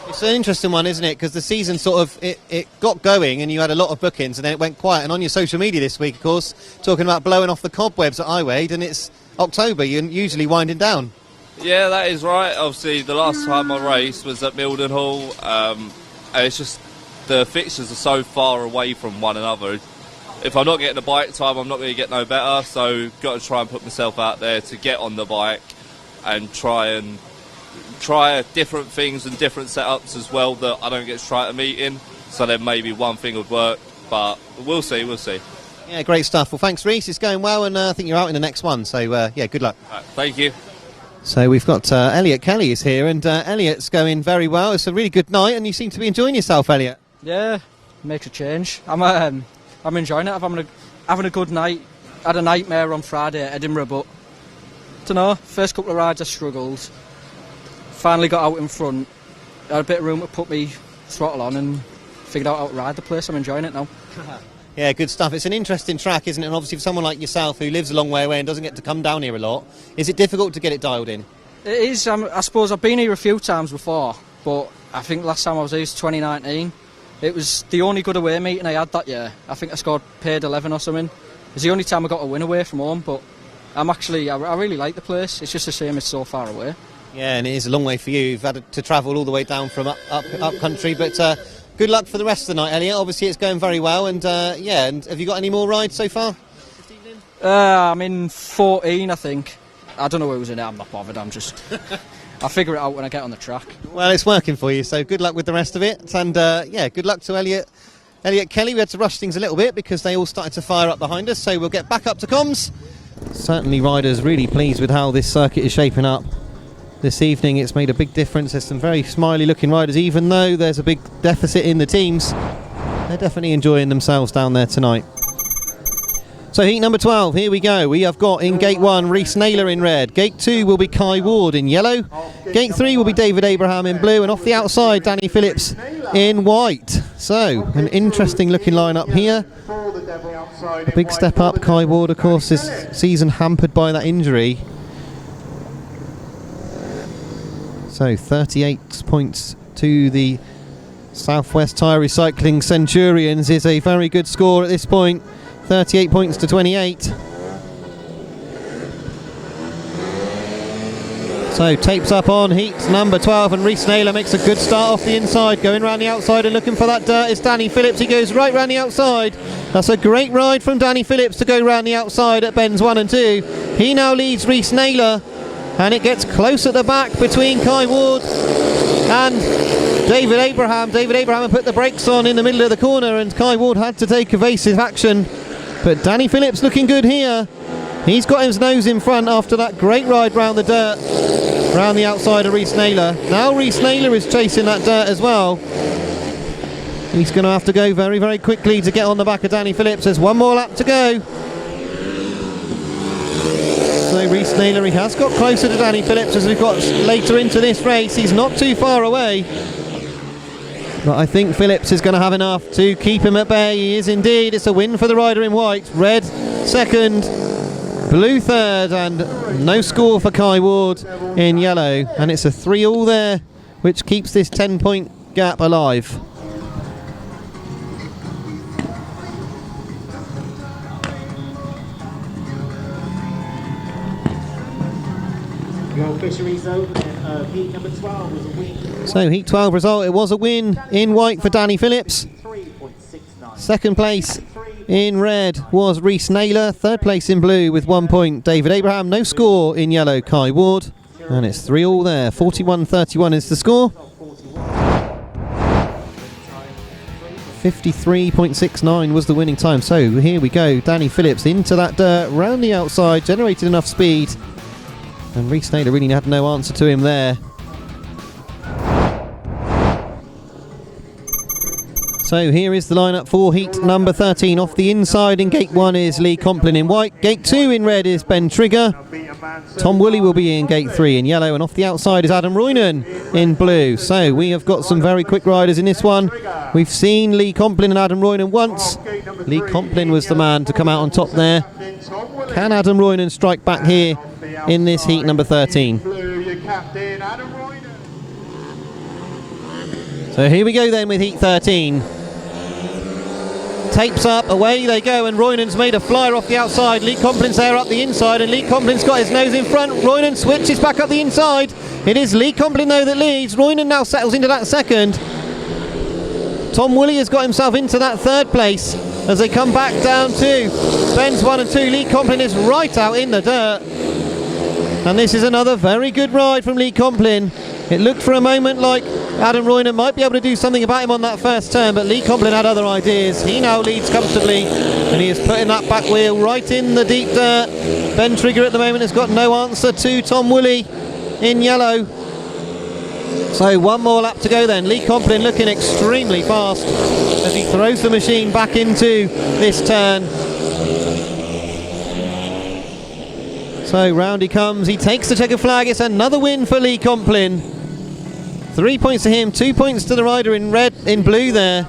It's an interesting one, isn't it? Because the season sort of, it got going and you had a lot of bookings and then it went quiet. And on your social media this week, of course, talking about blowing off the cobwebs at Haywood, and it's October, you're usually winding down. Yeah, that is right. Obviously, the last time I raced was at Mildenhall. And it's just, the fixtures are so far away from one another. If I'm not getting the bike time, I'm not going to get no better. So, got to try and put myself out there to get on the bike and try different things and different setups as well that I don't get to try at a meeting. So then maybe one thing would work, but we'll see. Yeah, great stuff. Well, thanks, Rhys. It's going well, and I think you're out in the next one. So, yeah, good luck. Right, thank you. So we've got Elliot KELLY is here, and Elliot's going very well. It's a really good night, and you seem to be enjoying yourself, Elliot. Yeah, makes a change. I'm enjoying it. I'm having a good night. I had a nightmare on Friday at Edinburgh, but don't know. First couple of rides I struggled. Finally got out in front. Had a bit of room to put me throttle on and figured out how to ride the place. I'm enjoying it now. Yeah, good stuff. It's an interesting track, isn't it? And obviously for someone like yourself who lives a long way away and doesn't get to come down here a lot, is it difficult to get it dialed in? It is. I suppose I've been here a few times before, but I think last time I was here was 2019. It was the only good away meeting I had that year. I think I scored paid 11 or something. It's the only time I got a win away from home, but I really like the place. It's just a shame it's so far away. Yeah, and it is a long way for you. You've had to travel all the way down from up country, but good luck for the rest of the night, Elliot. Obviously it's going very well, and and have you got any more rides so far this evening? I'm in 14, I think. I don't know who was in it, I'm not bothered, I'll figure it out when I get on the track. Well, it's working for you, so good luck with the rest of it, and good luck to Elliot KELLY. We had to rush things a little bit because they all started to fire up behind us, so we'll get back up to comms. Certainly riders really pleased with how this circuit is shaping up this evening. It's made a big difference. There's some very smiley looking riders, even though there's a big deficit in the teams. They're definitely enjoying themselves down there tonight. So heat number 12, here we go. We have got in gate 1 Rhys NAYLOR in red. Gate 2 will be Haywood in yellow. Gate 3 will be David Abraham in blue, and off the outside Danny Phillips in white. So an interesting looking lineup here. A big step up. Haywood, of course, this season hampered by that injury. So 38 points to the Southwest Tyre Recycling Centurions is a very good score at this point. 38 points to 28. So tapes up on heat number 12, and Rhys NAYLOR makes a good start off the inside, going round the outside and looking for that dirt. It's Danny Phillips. He goes right round the outside. That's a great ride from Danny Phillips to go round the outside at bends 1 and 2. He now leads Rhys NAYLOR, and it gets close at the back between Haywood and David Abraham. David Abraham put the brakes on in the middle of the corner, and Haywood had to take evasive action. But Danny Phillips looking good here. He's got his nose in front after that great ride round the dirt, round the outside of Rhys NAYLOR. Now Rhys NAYLOR is chasing that dirt as well. He's going to have to go very, very quickly to get on the back of Danny Phillips. There's one more lap to go. So Rhys NAYLOR, he has got closer to Danny Phillips as we've got later into this race. He's not too far away, but I think Phillips is going to have enough to keep him at bay. He is indeed. It's a win for the rider in white. Red second, blue third, and no score for Haywood in yellow. And it's a 3-all there, which keeps this 10-point gap alive. Heat number 12 was a win. So heat 12 result, it was a win in white for Danny Phillips. Second place in red was Rhys NAYLOR. Third place in blue with 1 point David Abraham. No score in yellow, Haywood. And it's 3-all there. 41-31 is the score. 53.69 was the winning time. So here we go. Danny Phillips into that dirt, round the outside, generated enough speed. And Rhys NAYLOR really had no answer to him there. So here is the lineup for heat number 13. Off the inside in gate 1 is Lee Complin in white. Gate 2 in red is Ben Trigger. Tom Woolley will be in gate 3 in yellow, and off the outside is Adam Roynon in blue. So we have got some very quick riders in this one. We've seen Lee Complin and Adam Roynon once. Lee Complin was the man to come out on top there. Can Adam Roynon strike back here in this heat number 13? So here we go then with heat 13. Tapes up, away they go, and Roynon's made a flyer off the outside. Lee Complin's there up the inside, and Lee Complin's got his nose in front. Roynon switches back up the inside. It is Lee Complin though that leads. Roynon now settles into that second. Tom Woolley has got himself into that third place as they come back down to bends 1 and 2. Lee Complin is right out in the dirt. And this is another very good ride from Lee Complin. It looked for a moment like Adam Roynon might be able to do something about him on that first turn, but Lee Complin had other ideas. He now leads comfortably, and he is putting that back wheel right in the deep dirt. Ben Trigger at the moment has got no answer to Tom Woolley in yellow. So one more lap to go then. Lee Complin looking extremely fast as he throws the machine back into this turn. So round he comes, he takes the checkered flag. It's another win for Lee Complin. 3 points to him, 2 points to the rider in blue there.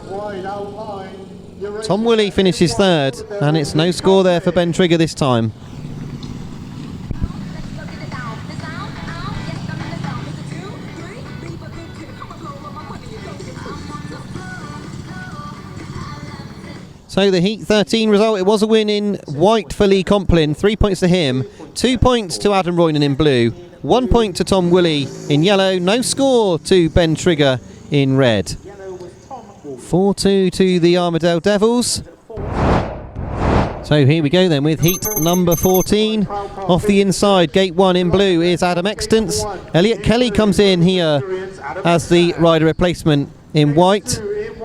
Tom Woolley finishes third, and it's no score there for Ben Trigger this time. So the Heat 13 result, it was a win in white for Lee Complin. 3 points to him, 2 points to Adam Roynon in blue, 1 point to Tom Woolley in yellow, no score to Ben Trigger in red. 4-2 to the Armadale Devils. So here we go then with heat number 14. Off the inside, gate 1 in blue is Adam Extance. Elliot Kelly comes in here as the rider replacement in white.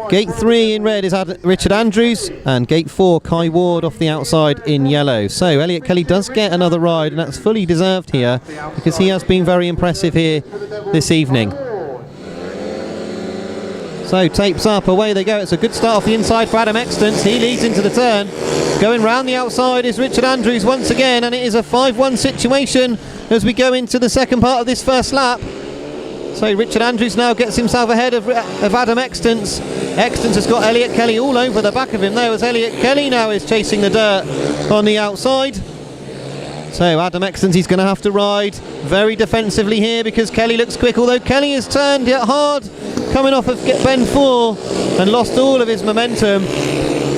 Gate 3 in red is Richard Andrews, and gate 4 Kai Ward off the outside in yellow. So Elliot Kelly does get another ride, and that's fully deserved here because he has been very impressive here this evening. So tapes up, away they go. It's a good start off the inside for Adam Extance. He leads into the turn. Going round the outside is Richard Andrews once again, and it is a 5-1 situation as we go into the second part of this first lap. So Richard Andrews now gets himself ahead of Adam Extance. Extance has got Elliot Kelly all over the back of him though, as Elliot Kelly now is chasing the dirt on the outside. So Adam Extance, he's going to have to ride very defensively here because Kelly looks quick, although Kelly has turned yet hard coming off of bend 4 and lost all of his momentum.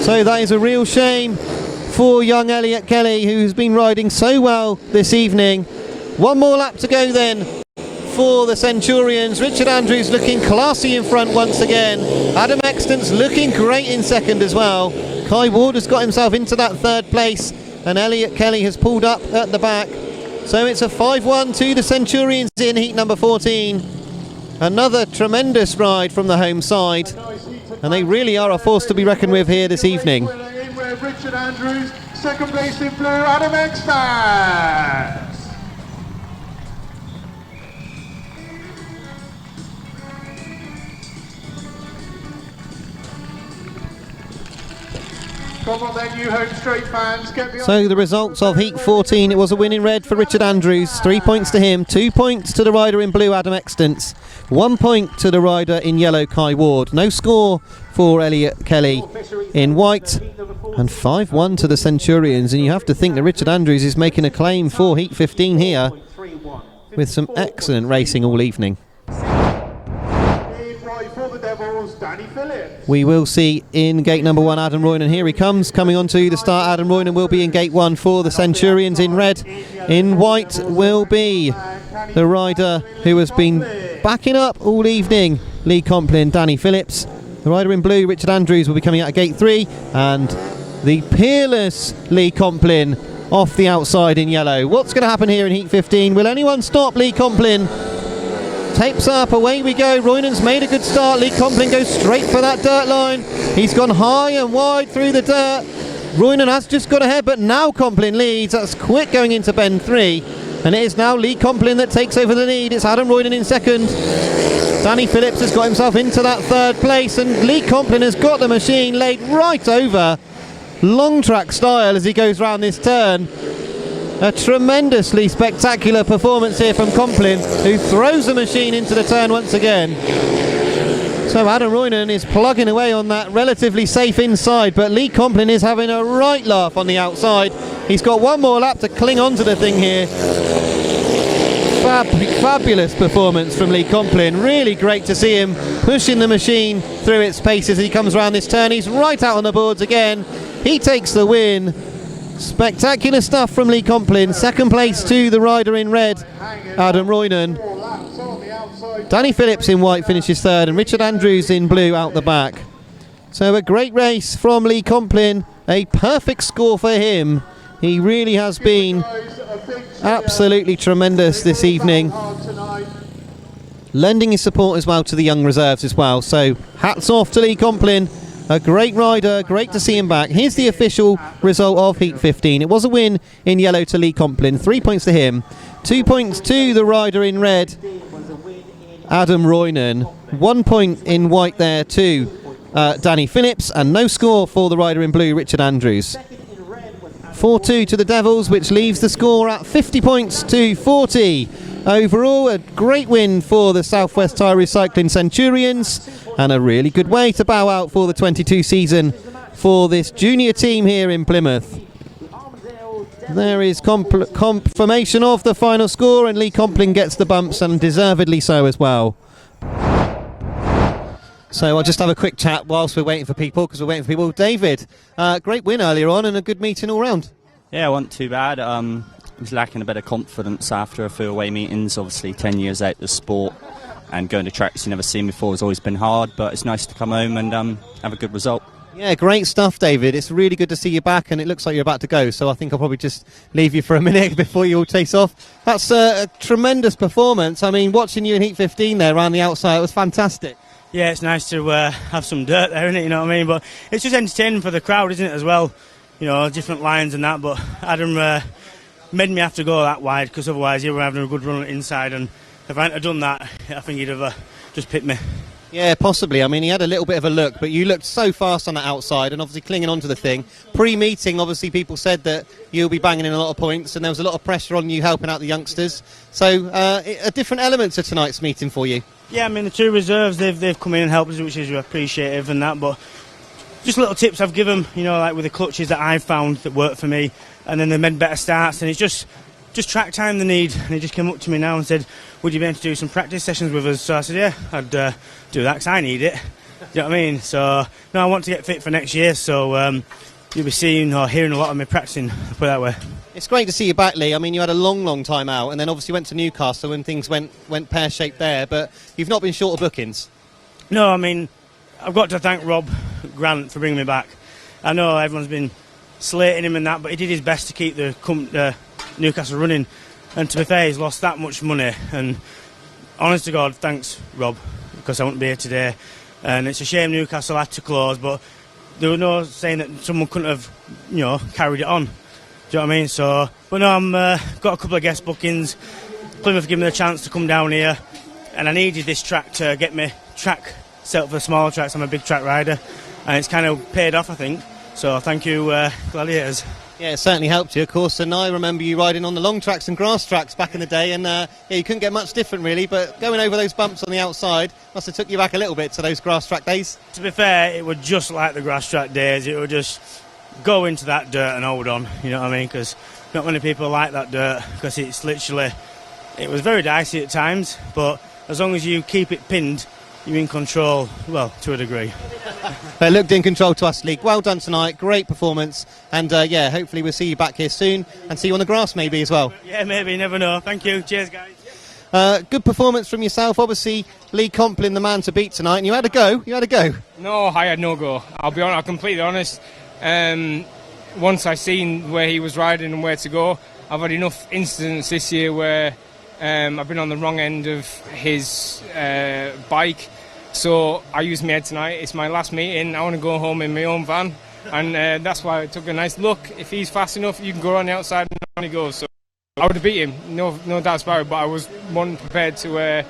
So that is a real shame for young Elliot Kelly, who's been riding so well this evening. One more lap to go then for the Centurions. Richard Andrews looking classy in front once again. Adam Extance looking great in second as well. Kai Ward has got himself into that third place, and Elliot Kelly has pulled up at the back. So it's a 5-1 to the Centurions in heat number 14. Another tremendous ride from the home side, and they really are a force to be reckoned with here this evening. Richard Andrews, second place in blue, Adam Extance. Come on then, you home straight fans. So the results of heat 14, it was a win in red for Richard Andrews. 3 points to him, 2 points to the rider in blue, Adam Extance, 1 point to the rider in yellow, Kai Ward. No score for Elliot Kelly in white, and 5-1 to the Centurions. And you have to think that Richard Andrews is making a claim for heat 15 here with some excellent racing all evening. We will see in gate number 1 Adam Roynon. Here he comes, coming onto the start. Adam Roynon will be in gate 1 for the Centurions in red. In white will be the rider who has been backing up all evening, Lee Complin, Danny Phillips. The rider in blue, Richard Andrews, will be coming out of gate 3, and the peerless Lee Complin off the outside in yellow. What's going to happen here in heat 15? Will anyone stop Lee Complin? Tapes up, away we go. Roynon's made a good start. Lee Complin goes straight for that dirt line. He's gone high and wide through the dirt. Roynon has just got ahead, but now Complin leads. That's quick going into bend 3. And it is now Lee Complin that takes over the lead. It's Adam Roynon in second. Danny Phillips has got himself into that third place, and Lee Complin has got the machine laid right over. Long track style as he goes round this turn. A tremendously spectacular performance here from Complin, who throws the machine into the turn once again. So Adam Roynon is plugging away on that relatively safe inside, but Lee Complin is having a right laugh on the outside. He's got one more lap to cling on to the thing here. Fabulous performance from Lee Complin. Really great to see him pushing the machine through its paces as he comes around this turn. He's right out on the boards again. He takes the win. Spectacular stuff from Lee Complin. Second place to the rider in red, Adam Roynon. Danny Phillips in white finishes third, and Richard Andrews in blue out the back. So a great race from Lee Complin. A perfect score for him. He really has been absolutely tremendous this evening, lending his support as well to the young reserves as well. So hats off to Lee Complin, a great rider, great to see him back. Here's the official result of Heat 15. It was a win in yellow to Lee Complin, 3 points to him, 2 points to the rider in red, Adam Roynon, 1 point in white there to Danny Phillips, and no score for the rider in blue, Richard Andrews. 4-2 to the Devils, which leaves the score at 50 points to 40. Overall, a great win for the South West Tyre Recycling Centurions, and a really good way to bow out for the 22 season for this junior team here in Plymouth. There is confirmation of the final score, and Lee Complin gets the bumps, and deservedly so as well. So I'll just have a quick chat whilst we're waiting for people, because we're waiting for people. David, great win earlier on and a good meeting all round. Yeah, it wasn't too bad. I was lacking a bit of confidence after a few away meetings. Obviously 10 years out of the sport and going to tracks you've never seen before has always been hard, but it's nice to come home and have a good result. Yeah, great stuff, David. It's really good to see you back, and it looks like you're about to go, so I think I'll probably just leave you for a minute before you all chase off. That's a tremendous performance. I mean, watching you in Heat 15 there around the outside, it was fantastic. Yeah, it's nice to have some dirt there, isn't it? You know what I mean? But it's just entertaining for the crowd, isn't it, as well? You know, different lines and that. But Adam made me have to go that wide, because otherwise he were having a good run on the inside. And if I hadn't have done that, I think he'd have just pipped me. Yeah, possibly. I mean, he had a little bit of a look, but you looked so fast on that outside and obviously clinging on to the thing. Pre-meeting, obviously, people said that you'll be banging in a lot of points, and there was a lot of pressure on you helping out the youngsters. So a different element to tonight's meeting for you. Yeah, I mean, the two reserves, they've come in and helped us, which is appreciative and that, but just little tips I've given them, you know, like with the clutches that I've found that work for me, and then they made better starts, and it's just track time they need. And he just came up to me now and said, would you be able to do some practice sessions with us? So I said, yeah, I'd do that, because I need it. Do you know what I mean? So, no, I want to get fit for next year, so you'll be seeing or hearing a lot of me practicing, put it that way. It's great to see you back, Lee. I mean, you had a long time out, and then obviously went to Newcastle and things went pear-shaped there, but you've not been short of bookings. No, I mean, I've got to thank Rob Grant for bringing me back. I know everyone's been slating him and that, but he did his best to keep the Newcastle running, and to be fair, he's lost that much money, and honest to God, thanks Rob, because I wouldn't be here today. And it's a shame Newcastle had to close, but there was no saying that someone couldn't have, you know, carried it on. Do you know what I mean? So, but no, I'm got a couple of guest bookings. Plymouth gave me the chance to come down here, and I needed this track to get me track set up for smaller tracks. I'm a big track rider, and it's kind of paid off, I think. So thank you, Gladiators. Yeah, it certainly helped you, of course, and I remember you riding on the long tracks and grass tracks back in the day, and yeah, you couldn't get much different really, but going over those bumps on the outside must have took you back a little bit to those grass track days. To be fair, it was just like the grass track days. It would just go into that dirt and hold on, you know what I mean, because not many people like that dirt, because it's literally, it was very dicey at times, but as long as you keep it pinned, you're in control, well, to a degree. They looked in control to us, League. Well done tonight, great performance, and yeah, hopefully we'll see you back here soon and see you on the grass maybe as well. Yeah, maybe, you never know. Thank you, cheers guys. Good performance from yourself, obviously Lee Complin the man to beat tonight, and you had a go. No, I had no go. I'll be honest, I'm completely honest. Once I seen where he was riding and where to go, I've had enough incidents this year where I've been on the wrong end of his bike, so I used my head tonight. It's my last meeting. I want to go home in my own van, and that's why I took a nice look. If he's fast enough, you can go on the outside and on he goes. So I would have beat him, no doubt about it, but I was more prepared to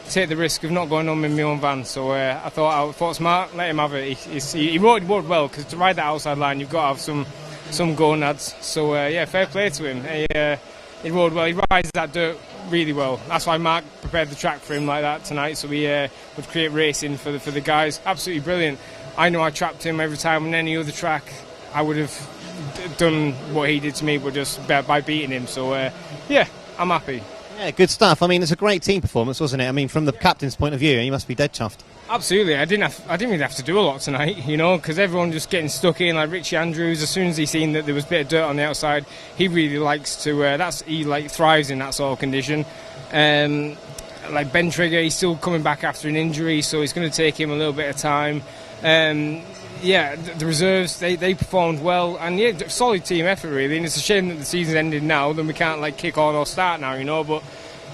take the risk of not going home in my own van. So I thought smart, let him have it. He rode well, because to ride that outside line, you've got to have some gonads. So yeah, fair play to him. He rode well. He rides that dirt really well. That's why Mark prepared the track for him like that tonight, so we would create racing for the guys. Absolutely brilliant. I know I trapped him every time on any other track. I would have done what he did to me, but just by beating him. So yeah, I'm happy. Yeah, good stuff. I mean, it's a great team performance, wasn't it? I mean, from the captain's point of view, you must be dead chuffed. Absolutely. I didn't really have to do a lot tonight, you know, because everyone just getting stuck in. Like Richie Andrews, as soon as he seen that there was a bit of dirt on the outside, he really likes to. He thrives in that sort of condition. Like Ben Trigger, he's still coming back after an injury, so it's going to take him a little bit of time. yeah, the reserves, they performed well, and yeah, solid team effort really, and it's a shame that the season's ended now, then we can't like kick on or start now, you know, but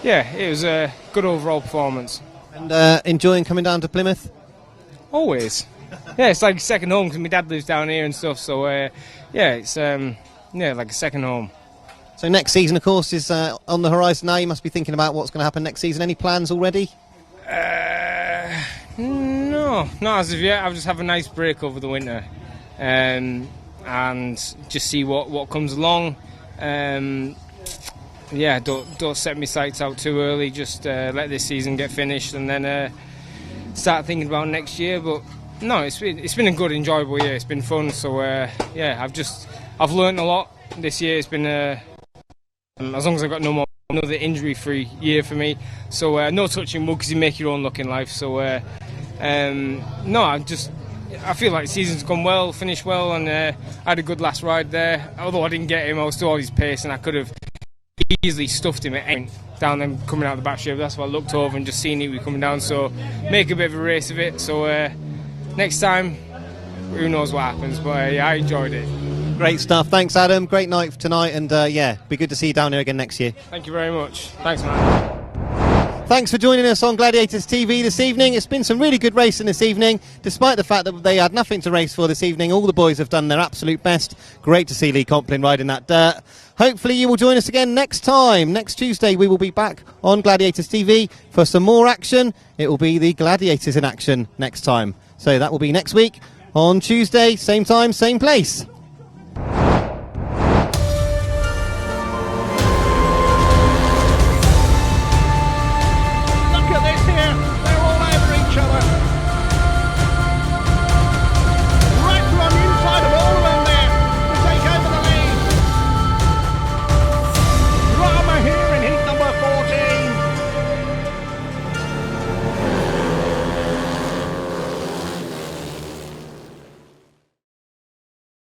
yeah, it was a good overall performance. And enjoying coming down to Plymouth? Always. Yeah, it's like second home because my dad lives down here and stuff, so yeah, it's like a second home. So next season, of course, is on the horizon now. You must be thinking about what's going to happen next season. Any plans already? No, not as of yet. I'll just have a nice break over the winter and just see what comes along. Yeah, don't set my sights out too early. Just let this season get finished and then start thinking about next year. But no, it's been a good, enjoyable year. It's been fun. So yeah, I've learned a lot this year. It's been as long as I've got another injury-free year for me. So no touching wood because you make your own luck in life. So no, I feel like the season's gone well, finished well, and I had a good last ride there. Although I didn't get him, I was still on his pace, and I could have easily stuffed him at any down them coming out of the back straight. That's why I looked over and just seen he was coming down. So make a bit of a race of it. So next time, who knows what happens? But yeah, I enjoyed it. Great stuff. Thanks, Adam. Great night for tonight, and yeah, be good to see you down here again next year. Thank you very much. Thanks, man. Thanks for joining us on Gladiators TV this evening. It's been some really good racing this evening, despite the fact that they had nothing to race for this evening. All the boys have done their absolute best. Great to see Lee Complin riding that dirt. Hopefully you will join us again next time. Next Tuesday we will be back on Gladiators TV for some more action. It will be the Gladiators in action next time. So that will be next week on Tuesday, same time, same place.